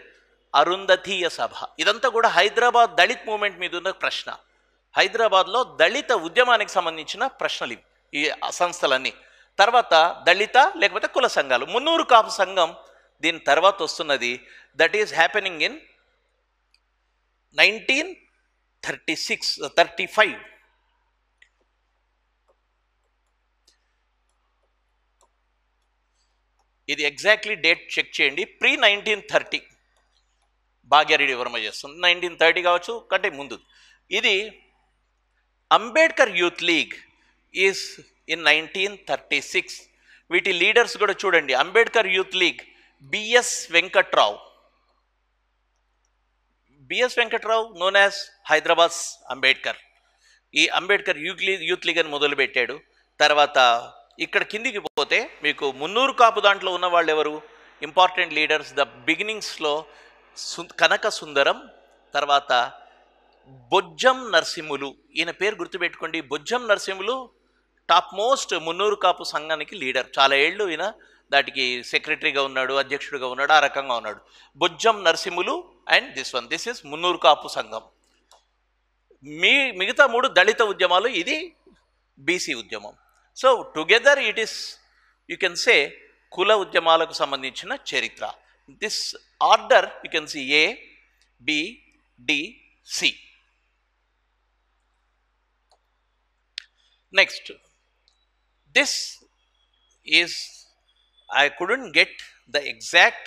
అరుంధతీయ సభ. ఇదంతా కూడా హైదరాబాద్ దళిత్ మూవ్మెంట్ మీద ఉన్న ప్రశ్న. హైదరాబాద్లో దళిత ఉద్యమానికి సంబంధించిన ప్రశ్నలు ఈ సంస్థలన్నీ. తర్వాత దళిత లేకపోతే కుల సంఘాలు. మున్నూరు కాపు సంఘం దీని తర్వాత వస్తున్నది. That is happening in 1935. ఇది ఎగ్జాక్ట్లీ డేట్ చెక్ చేయండి. ప్రీ 1930 భాగ్యారెడ్డి వర్మ చేస్తుంది. 1930 కావచ్చు కంటే ముందు. ఇది Ambedkar youth league is in 1936. వీటి లీడర్స్ కూడా చూడండి. Ambedkar youth league BS Venkatrao, known as Hyderabad Ambedkar. ఈ అంబేద్కర్ యూత్ లీగ్ అని మొదలుపెట్టాడు. తర్వాత ఇక్కడ కిందికి పోతే మీకు మున్నూరు కాపు దాంట్లో ఉన్న వాళ్ళు ఎవరు ఇంపార్టెంట్ లీడర్స్? ద బిగినింగ్స్లో కనక సుందరం, తర్వాత బొజ్జం నరసింహులు. ఈయన పేరు గుర్తుపెట్టుకోండి. బొజ్జం నరసింహులు టాప్ మోస్ట్ మున్నూరు కాపు సంఘానికి లీడర్. చాలా ఏళ్ళు ఈయన దాటికి సెక్రటరీగా ఉన్నాడు, అధ్యక్షుడిగా ఉన్నాడు, ఆ రకంగా ఉన్నాడు. Bojjam Narasimhulu and this is Munnuru Kapu Sangham. మిగతా 3 దళిత ఉద్యమాలు, ఇది బీసీ ఉద్యమం. So together it is you can say కుల ఉద్యమాలకు సంబంధించిన చరిత్ర. This order you can see A, B, D, C. Next, this is, I couldn't get the exact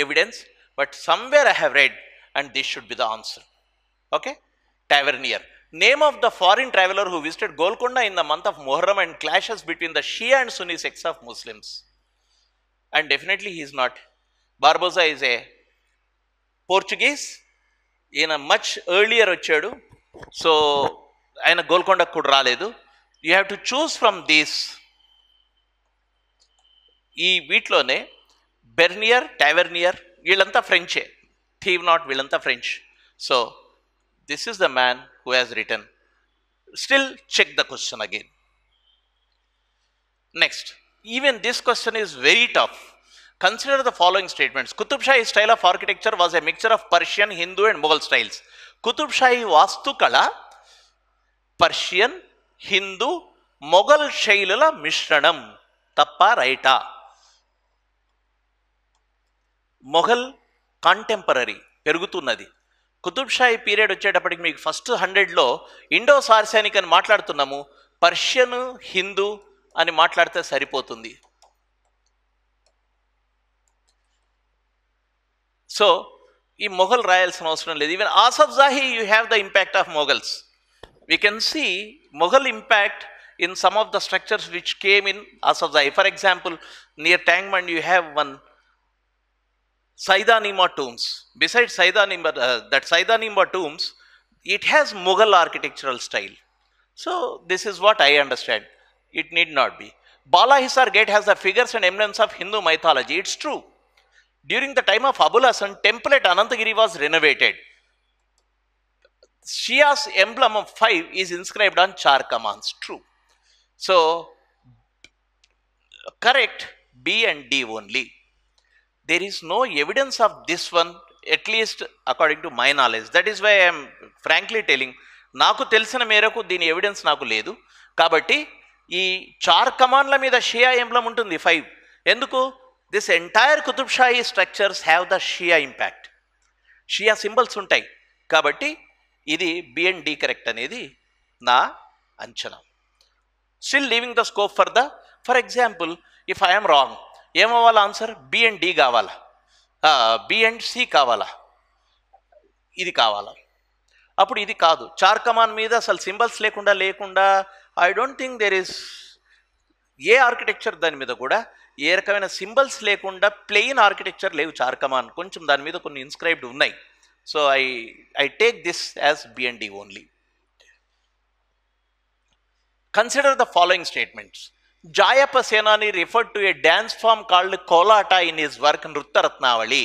evidence, but somewhere I have read, and this should be the answer. Okay? Tavernier. Name of the foreign traveler who visited Golconda in the month of Muharram and clashes between the Shia and Sunni sects of Muslims. And definitely he is not. Barbosa is a Portuguese. In a much earlier వచ్చాడు. So ఆయన గోల్కొండ కూడా రాలేదు. You have to choose from these. ఈ వీటిలోనే Bernier, Tavernier వీళ్ళంతా ఫ్రెంచే. Thevenot వీళ్ళంతా French. So this is the man who has return. Still check the question again. Next, even this question is very tough. Consider the following statements. Qutb Shahi style of architecture was a mixture of Persian, Hindu and Mughal styles. Qutb Shahi వాస్తుకళ Persian, Hindu, Mughal శైలుల మిశ్రణం. తప్ప రైటా? Mughal contemporary పెరుగుతున్నది. Qutub Shahi period వచ్చేటప్పటికి మీకు first 100లో Indo సార్సానిక్ అని మాట్లాడుతున్నాము, పర్షియన్, హిందూ అని మాట్లాడితే సరిపోతుంది. సో ఈ మొఘల్ రాయాల్సిన అవసరం లేదు. Even Asaf Jahi you have the impact of Mughals. We can see Mughal impact in some of the structures which came in Asaf Zahi. For example, near Tangmand you have one Saidanima tombs. Besides Saidanima, that Saidanima tombs, it has Mughal architectural style. So this is what I understand. It need not be. Bala Hisar gate has the figures and emblems of Hindu mythology. It's true. During the time of Abul Hasan, temple at Anantagiri was renovated. Shia's emblem of 5 is inscribed on Char Kamans. True. So correct B and D only. There is no evidence of this one, at least according to my knowledge. That is why I am frankly telling, నాకు తెలిసిన మేరకు దీని evidence నాకు లేదు. కాబట్టి ఈ 4 కమాన్ల మీద షియా emblem ఉంటుంది 5. ఎందుకు? This entire Qutb Shahi structures have the Shia impact. Shia symbols ఉంటాయి. కాబట్టి ఇది B and D కరెక్ట్ అనేది నా అంచనా. Still leaving the scope for the, for example, if I am wrong, ఏమవ్వాలి ఆన్సర్? B and D కావాలా, B and C కావాలా, ఇది కావాలా? అప్పుడు ఇది కాదు. 4 కమాన్ మీద అసలు సింబల్స్ లేకుండా I don't think there is a architecture దాని మీద కూడా ఏ రకమైన సింబల్స్ లేకుండా ప్లెయిన్ ఆర్కిటెక్చర్ లేవు 4 కమాన్. కొంచెం దాని మీద కొన్ని ఇన్స్క్రైబ్డ్ ఉన్నాయి. So I take this as B and D only. Consider the following statements. Jayappa Senani referred to a dance form called Kolata in his work Nrutya Ratnavali.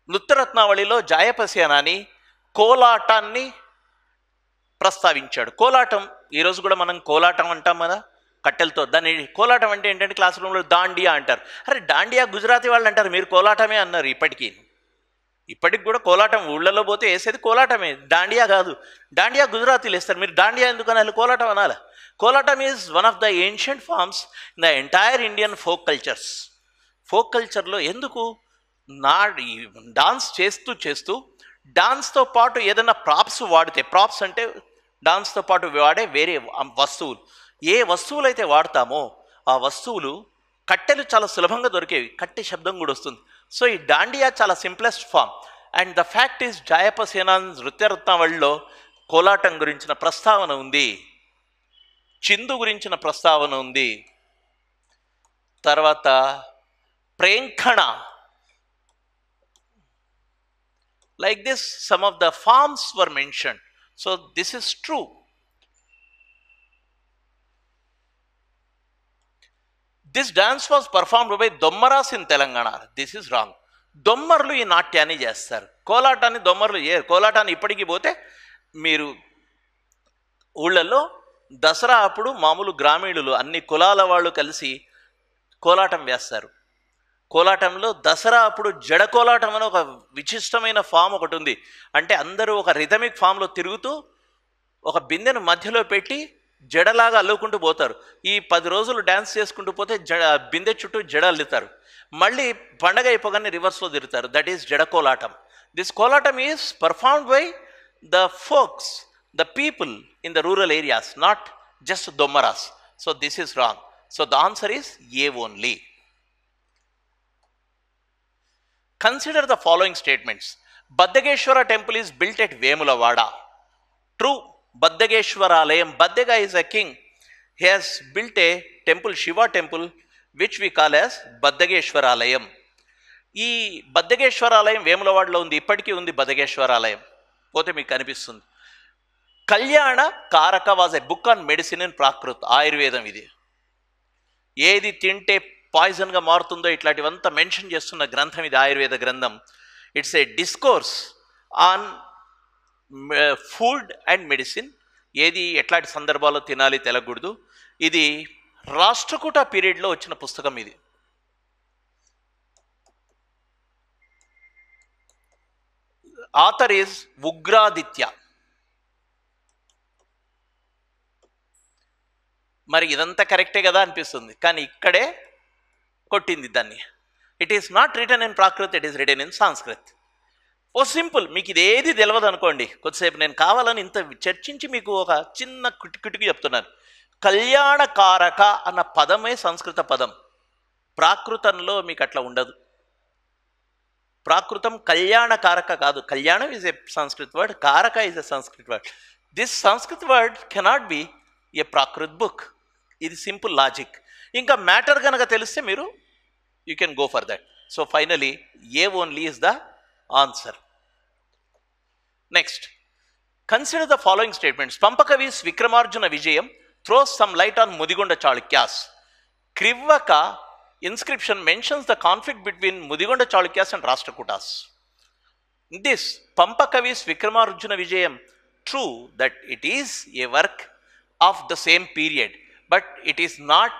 Nrutya Ratnavaliలో Jayapa సేనాని కోలాటాన్ని ప్రస్తావించాడు. కోలాటం ఈరోజు కూడా మనం కోలాటం అంటాం కదా, కట్టెలతో. దాన్ని కోలాటం అంటే ఏంటంటే క్లాస్ రూమ్లో దాండియా అంటారు. అరే దాండియా గుజరాతీ వాళ్ళు అంటారు, మీరు కోలాటమే అన్నారు. ఇప్పటికి కూడా కోలాటం ఊళ్ళలో పోతే వేసేది కోలాటమే, దాండియా కాదు. దాండియా గుజరాతీలు వేస్తారు, మీరు దాండియా ఎందుకు అనాలి, కోలాటం అనాలి. Kolatam is one of the ancient forms in the entire Indian folk cultures. Folk కల్చర్లో ఎందుకు డాన్స్ చేస్తూ డాన్స్తో పాటు ఏదైనా ప్రాప్స్ వాడితే, ప్రాప్స్ అంటే డాన్స్తో పాటు వాడే వేరే వస్తువులు, ఏ వస్తువులు అయితే వాడతామో ఆ వస్తువులు, కట్టెలు చాలా సులభంగా దొరికేవి, కట్టె శబ్దం కూడా వస్తుంది. సో ఈ దాండియా చాలా simplest form. And the fact is Jayapa Senani నృత్య రత్నావళిలో కోలాటం గురించిన ప్రస్తావన ఉంది, చిందు గురించిన ప్రస్తావన ఉంది, తర్వాత ప్రేంఖణ. Like this, some of the forms were mentioned. So this is true. This dance was performed by Dommaras in Telangana. This is wrong. దొమ్మర్లు ఈ నాట్యాన్ని చేస్తారు, కోలాటాన్ని దొమ్మర్లు చేయరు. కోలాటాన్ని ఇప్పటికీ పోతే మీరు ఊళ్ళల్లో దసరా అప్పుడు మామూలు గ్రామీణులు అన్ని కులాల వాళ్ళు కలిసి కోలాటం వేస్తారు. కోలాటంలో దసరా అప్పుడు జడ కోలాటం అని ఒక విశిష్టమైన ఫామ్ ఒకటి ఉంది. అంటే అందరూ ఒక రిథమిక్ ఫామ్లో తిరుగుతూ ఒక బిందెను మధ్యలో పెట్టి జడలాగా అల్లుకుంటూ పోతారు. ఈ 10 రోజులు డ్యాన్స్ చేసుకుంటూ పోతే బిందె చుట్టూ జడ అల్లుతారు. మళ్ళీ పండగ అయిపోగానే రివర్స్లో తిరుగుతారు. That is Jada Kolatam. This Kolatam is performed by the folks, the people in the rural areas, not just Dommaras. So this is wrong. So the answer is A only. Consider the following statements. Baddageshwara temple is built at Vemulavada. True. Baddageshwara Alayam. Baddaga is a king. He has built a temple, Shiva temple, which we call as Baddageshwara Alayam. ఈ బద్దగేశ్వర ఆలయం వేములవాడలో ఉంది, ఇప్పటికీ ఉంది బద్దగేశ్వర ఆలయం. పోతే మీకు కనిపిస్తుంది. కళ్యాణ కారక was a book on medicine in Prakrit. ఆయుర్వేదం ఇది. ఏది తింటే పాయిజన్గా మారుతుందో ఇట్లాంటివంతా మెన్షన్ చేస్తున్న గ్రంథం ఇది, ఆయుర్వేద గ్రంథం. It's a discourse on food and medicine. ఏది ఎట్లాంటి సందర్భాల్లో తినాలి, తెలకూడదు. ఇది రాష్ట్రకూట పీరియడ్లో వచ్చిన పుస్తకం ఇది. Author is Ugraditya. మరి ఇదంతా కరెక్టే కదా అనిపిస్తుంది, కానీ ఇక్కడే కొట్టింది దాన్ని. It is not written in Prakrit, it is written in Sanskrit. Oh simple, మీకు ఇది ఏది తెలియదు అనుకోండి, కొద్దిసేపు నేను కావాలని ఇంత చర్చించి మీకు ఒక చిన్న కిటుకు చెప్తున్నాను. కళ్యాణకారక అన్న పదమే సంస్కృత పదం. ప్రాకృతంలో మీకు అట్లా ఉండదు. ప్రాకృతం కళ్యాణకారక కాదు. Kalyanam is a Sanskrit word, karaka is a Sanskrit word. This Sanskrit word cannot be a Prakrit book. ఇది సింపుల్ లాజిక్. ఇంకా మ్యాటర్ కనుక తెలిస్తే మీరు you can go for that. So finally A only is the answer. Next, consider the following statements. Pampakavi's Vikramarjuna Vijayam throws some light on Mudigonda Chalukyas. Krivaka inscription mentions the conflict between Mudigonda Chalukyas and Rashtrakutas. This Pampakavi's Vikramarjuna Vijayam, true that it is a work of the same period, but it is not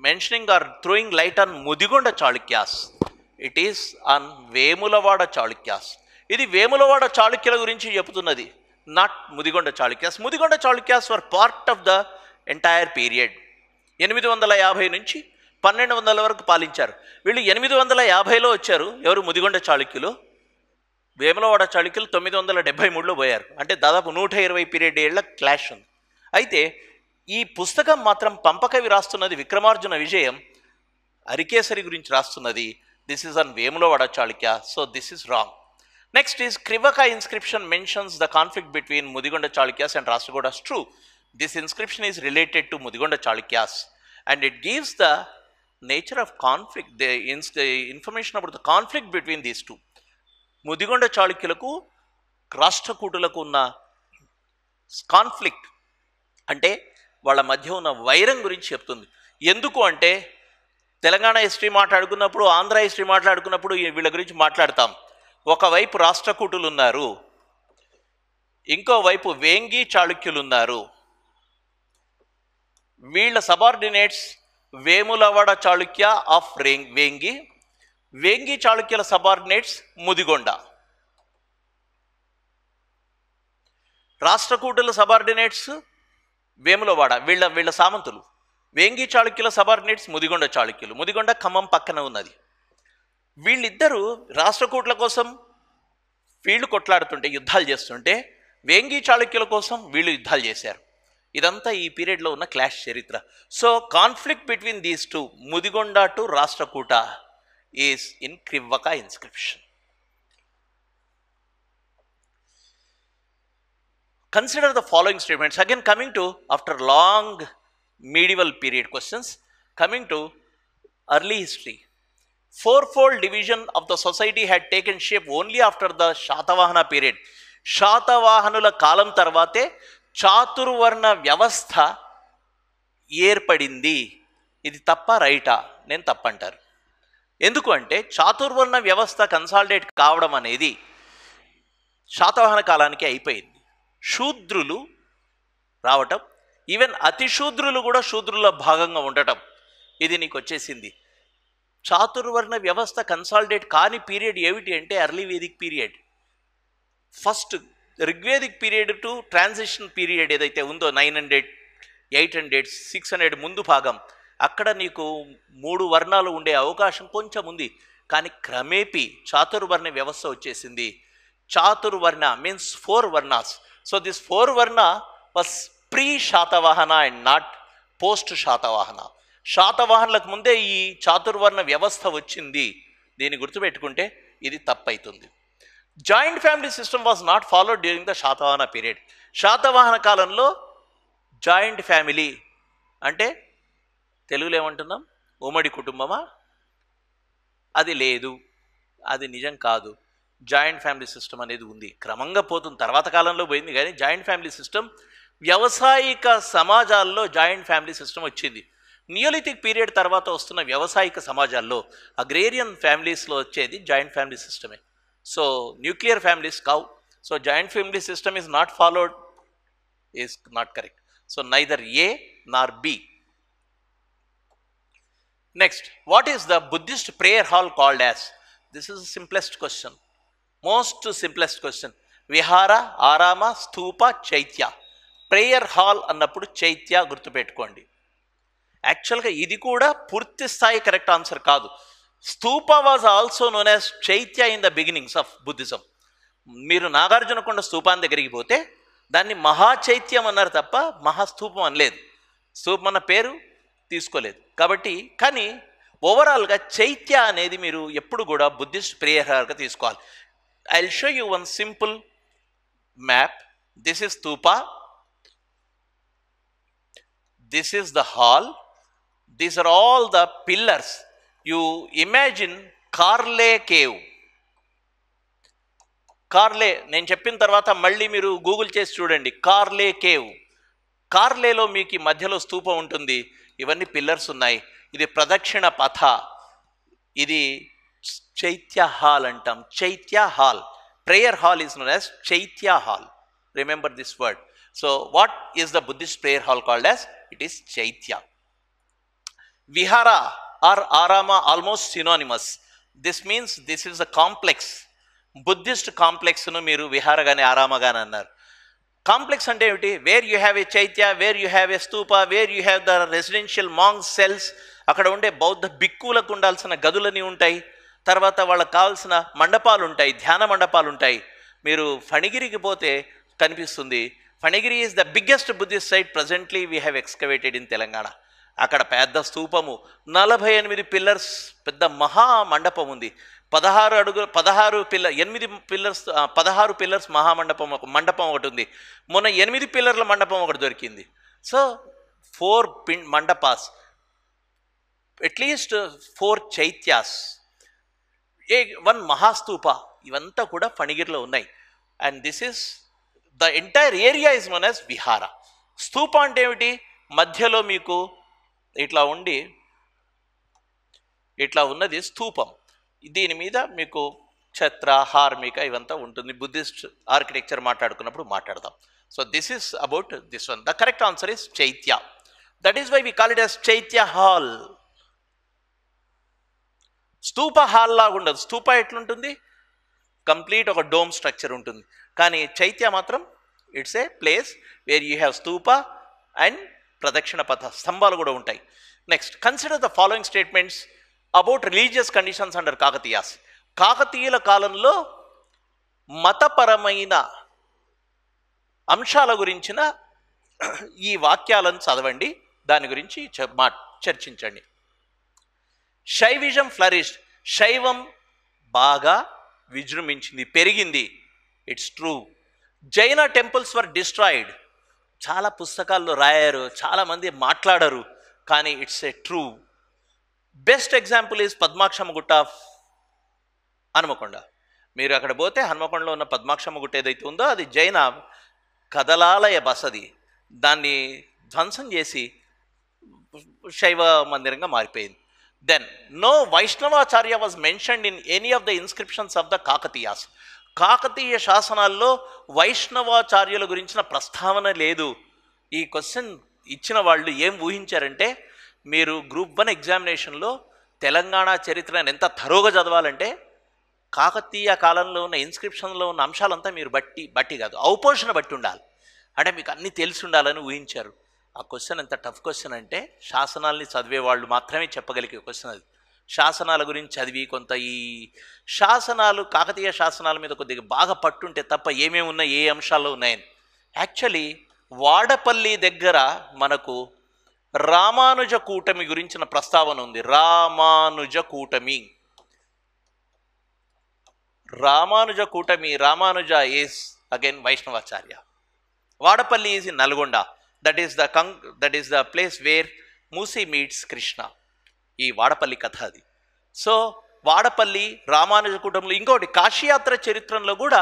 mentioning or throwing light on Mudigonda Chalukyas. It is on Vemulavada Chalukyas. ఇది వేములవాడ చాళుక్యుల గురించి చెబుతున్నది, not Mudigonda Chalukyas. Mudigonda Chalukyas were part of the entire period. 850 నుంచి 1200 వరకు పాలించారు. వీళ్ళు 850లో వచ్చారు. ఎవరు? ముదిగొండ చాళుక్యులు. వేములవాడ చాళుక్యులు 973లో పోయారు. అంటే దాదాపు 120 పీరియడ్ ఏళ్ల క్లాష్ ఉంది. అయితే ఈ పుస్తకం మాత్రం పంపకవి రాస్తున్నది విక్రమార్జున విజయం, అరికేసరి గురించి రాస్తున్నది. This is on Vemulawada Chalukya. So this is wrong. Next is Krivaka inscription mentions the conflict between Mudigonda Chalukyas and Rashtrakutas. True, this inscription is related to Mudigonda Chalukyas and it gives the nature of conflict, the information about the conflict between these two. Mudigonda Chalukyulaku Rashtrakutuలకు ఉన్న conflict అంటే వాళ్ళ మధ్య ఉన్న వైరం గురించి చెప్తుంది. ఎందుకు అంటే తెలంగాణ హిస్టరీ మాట్లాడుకున్నప్పుడు, ఆంధ్ర హిస్టరీ మాట్లాడుకున్నప్పుడు వీళ్ళ గురించి మాట్లాడతాం. ఒకవైపు రాష్ట్రకూటులు ఉన్నారు, ఇంకోవైపు వేంగి చాళుక్యులు ఉన్నారు. వీళ్ళ సబార్డినేట్స్ వేములవాడ చాళుక్య ఆఫ్ వేంగి, వేంగి చాళుక్యుల సబార్డినేట్స్ ముదిగొండ. రాష్ట్రకూటుల సబార్డినేట్స్ వేములవాడ, వీళ్ళ సామంతులు. వేంగి చాళుక్యుల సబార్డినేట్స్ ముదిగొండ చాళుక్యులు. ముదిగొండ ఖమ్మం పక్కన ఉన్నది. వీళ్ళిద్దరూ రాష్ట్రకూట్ల కోసం వీళ్ళు కొట్లాడుతుంటే, యుద్ధాలు చేస్తుంటే, వేంగి చాళుక్యుల కోసం వీళ్ళు యుద్ధాలు చేశారు. ఇదంతా ఈ పీరియడ్లో ఉన్న క్లాష్ చరిత్ర. So conflict between these two, Mudigonda to Rashtrakuta, is in Krivvaka inscription. Consider the following statements. Again, coming to, after long medieval period questions, coming to early history. Fourfold division of the society had taken shape only after the Shatavahana period. శాతవాహనుల కాలం తర్వాతే చాతుర్వర్ణ వ్యవస్థ ఏర్పడింది. ఇది తప్ప రైటా? నేను తప్పంటారు. ఎందుకు అంటే చాతుర్వర్ణ వ్యవస్థ కన్సాలిడేట్ కావడం అనేది శాతవాహన కాలానికి అయిపోయింది. శూద్రులు రావటం, ఈవెన్ అతి శూద్రులు కూడా శూద్రుల భాగంగా ఉండటం, ఇది నీకు వచ్చేసింది. చాతుర్వర్ణ వ్యవస్థ కన్సాలిడేట్ కాని పీరియడ్ ఏమిటి అంటే early Vedic period. First Rigvedic period to transition period ఏదైతే ఉందో 900, 800, 600 ముందు భాగం, అక్కడ నీకు 3 వర్ణాలు ఉండే అవకాశం కొంచెం ఉంది. కానీ క్రమేపీ చాతుర్వర్ణ వ్యవస్థ వచ్చేసింది. చాతుర్వర్ణ means 4 varnas. So this 4 varna was pre Satavahana and not post Satavahana. శాతవాహనలకు ముందే ఈ చాతుర్వర్ణ వ్యవస్థ వచ్చింది. దీన్ని గుర్తుపెట్టుకుంటే ఇది తప్పైతుంది. Joint family system was not followed during the Satavahana period. Satavahana కాలంలో జాయింట్ ఫ్యామిలీ అంటే తెలుగులో ఏమంటున్నాం, ఉమ్మడి కుటుంబమా? అది లేదు, అది నిజం కాదు. జాయింట్ ఫ్యామిలీ సిస్టమ్ అనేది ఉంది, క్రమంగా పోతుంది, తర్వాత కాలంలో పోయింది. కానీ జాయింట్ ఫ్యామిలీ సిస్టమ్ వ్యవసాయిక సమాజాల్లో జాయింట్ ఫ్యామిలీ సిస్టమ్ వచ్చింది. నియోలిథిక్ పీరియడ్ తర్వాత వస్తున్న వ్యవసాయిక సమాజాల్లో అగ్రేరియన్ ఫ్యామిలీస్లో వచ్చేది జాయింట్ ఫ్యామిలీ సిస్టమే. సో న్యూక్లియర్ ఫ్యామిలీస్ కావు. So joint family system is not followed, is not correct. So neither A nor B. Next, what is the Buddhist prayer hall called as? This is the simplest question, most simplest question. Vihara, Arama, Stupa, Chaitya. Prayer hall అన్నప్పుడు చైత్య గుర్తుపెట్టుకోండి. యాక్చువల్గా ఇది కూడా పూర్తి స్థాయి correct answer కాదు. Stupa was also known as chaitya in the beginnings of Buddhism. మీరు నాగార్జునకొండ స్తూపాన్ని దగ్గరికి పోతే దాన్ని మహాచైత్యం అన్నారు తప్ప మహాస్తూపం అనలేదు. స్తూపం అన్న పేరు తీసుకోలేదు. కాబట్టి కానీ ఓవరాల్గా చైత్య అనేది మీరు ఎప్పుడు కూడా బుద్ధిస్ట్ ప్రేయర్ హాల్గా తీసుకోవాలి. I will show you one simple map. This is stupa, this is the hall, these are all the pillars. You imagine Karle cave. Karle నేను చెప్పిన తర్వాత మళ్ళీ మీరు గూగుల్ చేసి చూడండి, కార్లే కేవ్. కార్లేలో మీకు ఈ మధ్యలో స్తూపం ఉంటుంది, ఇవన్నీ పిల్లర్స్ ఉన్నాయి. ఇది ప్రదక్షిణ పథ, ఇది చైత్య హాల్ అంటాం. Chaitya hall, prayer hall is known as chaitya hall. Remember this word. So what is the Buddhist prayer hall called as? It is chaitya. Vihara or arama almost synonymous. This means this is a complex. Buddhist కాంప్లెక్స్ను మీరు విహారగానే ఆరామగానే అన్నారు. Complex అంటే ఏమిటి? Where you have a chaitya, where you have a stupa, where you have the residential monks cells. అక్కడ ఉండే బౌద్ధ బిక్కులకు ఉండాల్సిన గదులని ఉంటాయి, తర్వాత వాళ్ళకి కావాల్సిన మండపాలు ఉంటాయి, ధ్యాన మండపాలు ఉంటాయి. మీరు ఫణిగిరికి పోతే కనిపిస్తుంది. Phanigiri is the biggest Buddhist site presently we have excavated in Telangana. అక్కడ పెద్ద స్తూపము, 48 పిల్లర్స్, పెద్ద మహా మండపం ఉంది. 16 పిల్లర్స్ మహామండపం, ఒక మండపం ఒకటి ఉంది. మొన్న 8 పిల్లర్ల మండపం ఒకటి దొరికింది. సో 4 మండపాస్, అట్లీస్ట్ 4 చైత్యాస్, 1 మహాస్తూప, ఇవంతా కూడా ఫణిగిరిలో ఉన్నాయి. And this is the entire area is known as విహార. స్తూప అంటే ఏమిటి? మధ్యలో మీకు ఇట్లా ఉండి ఇట్లా ఉన్నది స్తూపం. దీని మీద మీకు ఛత్ర, హార్మిక ఇవంతా ఉంటుంది. బుద్ధిస్ట్ ఆర్కిటెక్చర్ మాట్లాడుకున్నప్పుడు మాట్లాడదాం. So this is about this one. The correct answer is chaitya. That is why we call it as chaitya hall. Stupa hall లాగా ఉండదు. స్తూప ఎట్లుంటుంది? కంప్లీట్ ఒక డోమ్ స్ట్రక్చర్ ఉంటుంది. కానీ చైత్య మాత్రం it's a place where you have stupa and pradakshina patha, స్తంభాలు కూడా ఉంటాయి. Next, consider the following statements about religious conditions under Kakatiyas. కాకతీయుల కాలంలో మతపరమైన అంశాల గురించిన ఈ వాక్యాలను చదవండి, దాని గురించి చర్చించండి. శైవిజం ఫ్లరిష్డ్. శైవం బాగా విజృంభించింది, పెరిగింది. It's true. Jaina temples were destroyed. చాలా పుస్తకాల్లో రాయారు, చాలామంది మాట్లాడరు, కానీ it's a true. Best example is Padmakshamma Gutta of Hanumakonda. మీరు అక్కడ పోతే హనుమకొండలో ఉన్న పద్మాక్షమ్మ గుట్ట ఏదైతే ఉందో అది జైన కదలాలయ బసది. దాన్ని ధ్వంసం చేసి శైవ మందిరంగా మారిపోయింది. Then no Vaishnavacharya was mentioned in any of the inscriptions of the Kakatiyas. Kakatiya శాసనాల్లో వైష్ణవాచార్యుల గురించిన ప్రస్తావన లేదు. ఈ క్వశ్చన్ ఇచ్చిన వాళ్ళు ఏం ఊహించారంటే, మీరు గ్రూప్ 1 ఎగ్జామినేషన్లో తెలంగాణ చరిత్రను ఎంత థరోగా చదవాలంటే కాకతీయ కాలంలో ఉన్న ఇన్స్క్రిప్షన్లో ఉన్న అంశాలంతా మీరు బట్టి కాదు, ఔపోషణ బట్టి ఉండాలి. అంటే మీకు అన్నీ తెలిసి ఉండాలని ఊహించారు. ఆ క్వశ్చన్ ఎంత టఫ్ క్వశ్చన్ అంటే శాసనాల్ని చదివే వాళ్ళు మాత్రమే చెప్పగలిగే క్వశ్చన్ అది. శాసనాల గురించి చదివి కొంత ఈ శాసనాలు కాకతీయ శాసనాల మీద కొద్దిగా బాగా పట్టుంటే తప్ప ఏమేమి ఉన్నాయి, ఏ అంశాల్లో ఉన్నాయని. యాక్చువల్లీ వాడపల్లి దగ్గర మనకు రామానుజ కూటమి గురించిన ప్రస్తావన ఉంది. రామానుజ కూటమి Ramanuja is again Vaishnavacharya. Vadapalli is in Nalgonda. That is the place where Musi meets Krishna. ఈ వాడపల్లి కథ అది. సో వాడపల్లి రామానుజ కూటంలో ఇంకోటి కాశీయాత్ర చరిత్రలో కూడా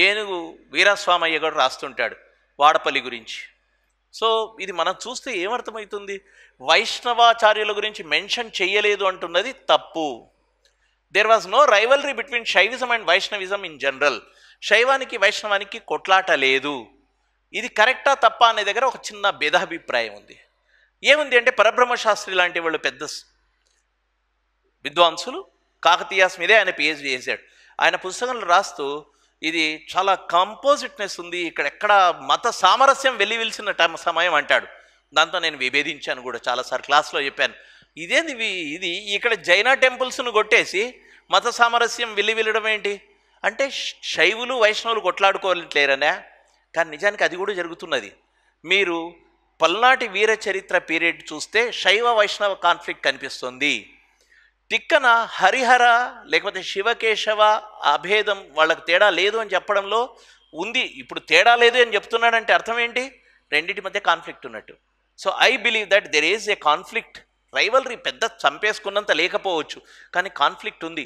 ఏనుగు వీరస్వామయ్య కూడా రాస్తుంటాడు వాడపల్లి గురించి. సో ఇది మనం చూస్తే ఏమర్థమవుతుంది, వైష్ణవాచార్యుల గురించి మెన్షన్ చేయలేదు అంటున్నది తప్పు. There was no rivalry between Shaivism and Vaishnavism in general. శైవానికి వైష్ణవానికి కొట్లాట లేదు. ఇది కరెక్టా తప్ప అనే దగ్గర ఒక చిన్న భేదాభిప్రాయం ఉంది. ఏముంది అంటే పరబ్రహ్మశాస్త్రి లాంటి వాళ్ళు పెద్ద విద్వాంసులు కాకతీయాస్ మీదే ఆయన పిహెచ్డి చేశాడు. ఆయన పుస్తకంలో రాస్తూ ఇది చాలా కంపోజిట్నెస్ ఉంది, ఇక్కడెక్కడ మత సామరస్యం వెల్లివిల్సిన సమయం అంటాడు. దాంతో నేను విభేదించాను కూడా, చాలాసార్లు క్లాస్లో చెప్పాను. ఇది ఇక్కడ జైన టెంపుల్స్ను కొట్టేసి మత సామరస్యం వెల్లివిల్లడం ఏంటి అంటే శైవులు వైష్ణవులు కొట్లాడుకోలేరనే. కానీ నిజానికి అది కూడా జరుగుతున్నది. మీరు పల్నాటి వీర చరిత్ర పీరియడ్ చూస్తే శైవ వైష్ణవ కాన్ఫ్లిక్ట్ కనిపిస్తుంది. తిక్కన హరిహర లేకపోతే శివకేశవ అభేదం వాళ్ళకు తేడా లేదు అని చెప్పడంలో ఉంది. ఇప్పుడు తేడా లేదు అని చెప్తున్నాడంటే అర్థం ఏంటి, రెండింటి మధ్య కాన్ఫ్లిక్ట్ ఉన్నట్టు. So I believe that there is a conflict. Rivalry పెద్ద చంపేసుకున్నంత లేకపోవచ్చు, కానీ కాన్ఫ్లిక్ట్ ఉంది,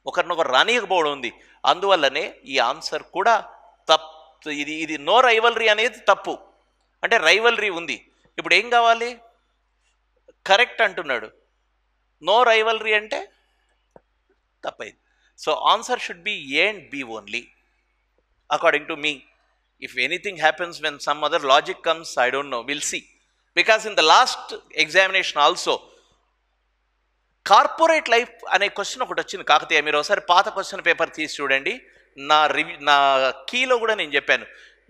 ఒకరినొకరు రానియకపోవడం ఉంది. అందువల్లనే ఈ ఆన్సర్ కూడా తప్పు. ఇది నో రైవల్రీ అనేది తప్పు. అంటే రైవల్రీ ఉంది, ఇప్పుడు ఏం కావాలి, కరెక్ట్ అంటున్నాడు, నో రైవల్రీ అంటే తప్పైంది. So answer should be A and B only according to me. If anything happens when some other logic comes, I don't know, will see. Because in the last examination also corporate life అనే question ఒకటి వచ్చింది కాకతీయ. మీరు ఒకసారి పాత question paper తీసి చూడండి. నా కీలో కూడా నేను చెప్పాను,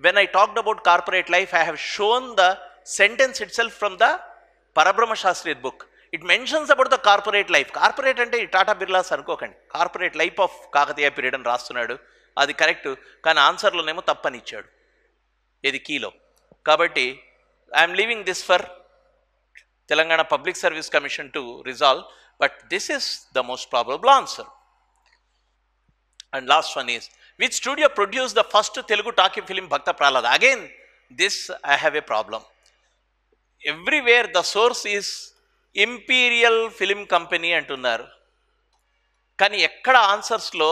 when I talked about corporate life I have shown the sentence itself from the Parabrahma Shastri book. It mentions about the corporate life. Corporate అంటే ఈ టాటా బిర్లాస్ అనుకోకండి, corporate life of Kakatiya period అని రాస్తున్నాడు. అది కరెక్ట్, కానీ ఆన్సర్లోనేమో తప్పని ఇచ్చాడు ఇది కీలో. కాబట్టి I'm leaving this for Telangana public service commission to resolve, but this is the most probable answer. And last one is, which studio produced the first Telugu talkie film Bhakta Prahlada? Again, this I have a problem. Everywhere the source is Imperial Film Company అంటున్నారు, కానీ ఎక్కడ ఆన్సర్స్లో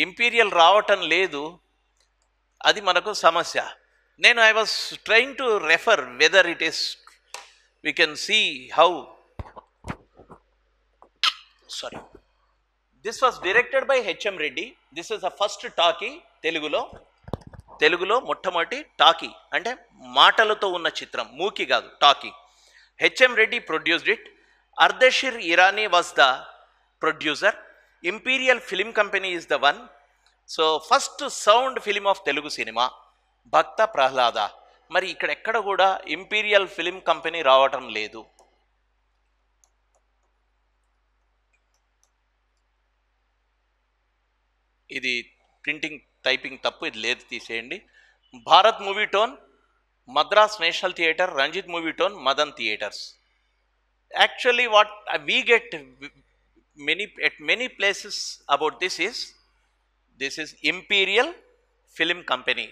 imperial రావటం లేదు. అది మనకు సమస్య. నేను I was trying to refer whether it is, we can see how. Sorry, this was directed by H.M. Reddy. This is the first talkie తెలుగులో మొట్టమొదటి టాకీ అంటే మాటలతో ఉన్న చిత్రం, మూకీ కాదు, talkie. H.M. Reddy produced it. Ardeshir Irani was the producer. Imperial Film Company is the one. So first sound film of Telugu cinema Bhakta Prahlada. మరి ఇక్కడ ఎక్కడ కూడా ఇంపీరియల్ ఫిలిం కంపెనీ రావటం లేదు. ఇది ప్రింటింగ్ టైపింగ్ తప్పు, ఇది లేదు, తీసేయండి. Bharat movietone, Madras national theatre, Ranjit movietone, Madan theatres. Actually what we get many places about this is Imperial Film Company.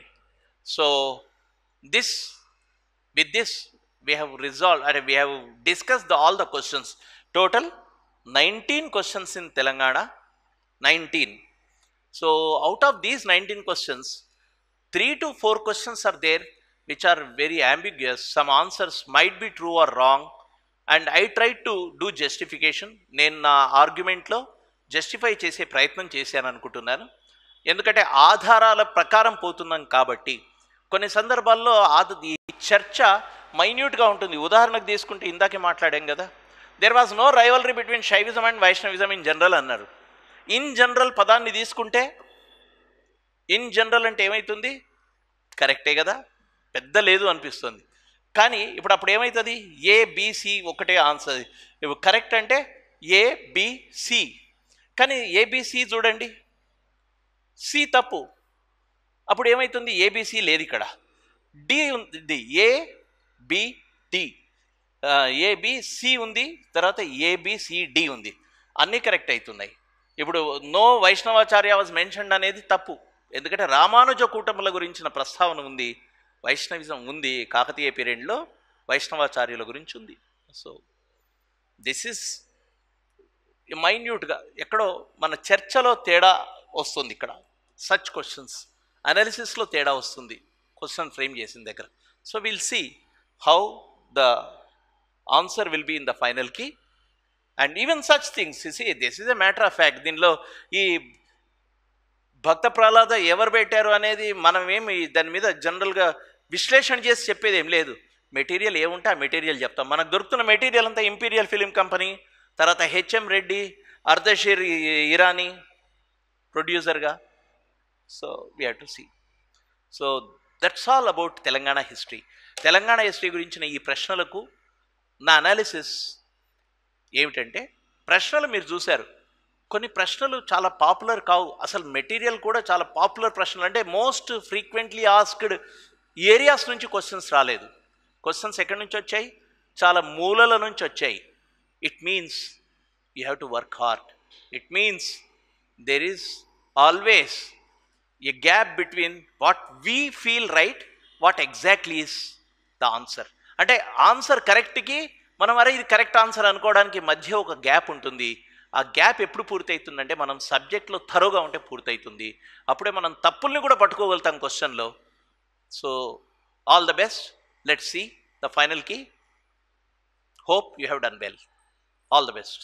So this with this we have resolved, and we have discussed all the questions. Total 19 questions in Telangana, 19. So out of these 19 questions, 3 to 4 questions are there which are very ambiguous. Some answers might be true or wrong, and I tried to do justification. నేను నా ఆర్గ్యుమెంట్లో justify చేసే ప్రయత్నం చేశాను అనుకుంటున్నాను. ఎందుకంటే ఆధారాల ప్రకారం పోతున్నాం కాబట్టి కొన్ని సందర్భాల్లో ఈ చర్చ మైన్యూట్గా ఉంటుంది. ఉదాహరణకు తీసుకుంటే ఇందాకే మాట్లాడాం కదా, there was no rivalry between Shaivism and Vaishnavism in general అన్నారు. ఇన్ జనరల్ పదాన్ని తీసుకుంటే ఇన్ జనరల్ అంటే ఏమవుతుంది? కరెక్టే కదా, పెద్ద లేదు అనిపిస్తుంది. కానీ ఇప్పుడు అప్పుడు ఏమవుతుంది? ఏబిసి ఒకటే ఆన్సర్. కరెక్ట్ అంటే ఏబిసి, కానీ ఏబిసి చూడండి, సి తప్పు. అప్పుడు ఏమవుతుంది? ఏబిసి లేదు ఇక్కడ, డి ఉంది, ఏబిడి, ఏబిసి ఉంది, తర్వాత ఏబిసిడి ఉంది, అన్నీ కరెక్ట్ అవుతున్నాయి. ఇప్పుడు నో వైష్ణవాచార్య వాజ్ మెన్షన్డ్ అనేది తప్పు, ఎందుకంటే రామానుజ కూటముల గురించిన ప్రస్తావన ఉంది, వైష్ణవిజం ఉంది, కాకతీయ పీరియడ్లో వైష్ణవాచార్యుల గురించి ఉంది. సో దిస్ ఈస్ మైన్యూట్గా ఎక్కడో మన చర్చలో తేడా వస్తుంది. ఇక్కడ సచ్ క్వశ్చన్స్ అనాలిసిస్లో తేడా వస్తుంది క్వశ్చన్ ఫ్రేమ్ చేసిన దగ్గర. So will see how the answer will be in the final key. And even such things, this is a matter of fact. దీనిలో ఈ భక్త ప్రహ్లాద ఎవరు పెట్టారు అనేది మనం ఏమి దాని మీద జనరల్గా విశ్లేషణ చేసి చెప్పేది ఏం లేదు. మెటీరియల్ ఏముంటే ఆ మెటీరియల్ చెప్తాం. మనకు దొరుకుతున్న మెటీరియల్ అంతా ఇంపీరియల్ ఫిలిం కంపెనీ, తర్వాత హెచ్ఎం రెడ్డి, అర్ధశీర్ ఇరానీ ప్రొడ్యూసర్గా. So we have to see. So that's all about Telangana history. Telangana history గురించిన ఈ ప్రశ్నలకు నా అనాలిసిస్ ఏమిటంటే, ప్రశ్నలు మీరు చూశారు, కొన్ని ప్రశ్నలు చాలా పాపులర్ కావు. అసలు మెటీరియల్ కూడా చాలా పాపులర్ ప్రశ్నలు, అంటే మోస్ట్ ఫ్రీక్వెంట్లీ ఆస్క్డ్ ఏరియాస్ నుంచి క్వశ్చన్స్ రాలేదు. క్వశ్చన్స్ ఎక్కడి నుంచి వచ్చాయి? చాలా మూలల నుంచి వచ్చాయి. It means you have to work hard. It means there is always a gap between what we feel right, what exactly is the answer. అంటే ఆన్సర్ కరెక్ట్కి మనం అరే ఇది కరెక్ట్ ఆన్సర్ అనుకోవడానికి మధ్య ఒక గ్యాప్ ఉంటుంది. ఆ గ్యాప్ ఎప్పుడు పూర్తవుతుందంటే మనం సబ్జెక్ట్లో థరోగా ఉంటే పూర్తవుతుంది. అప్పుడే మనం తప్పుల్ని కూడా పట్టుకోగలుగుతాం క్వశ్చన్లో. So all the best. Let's see the final key. Hope you have done well. All the best.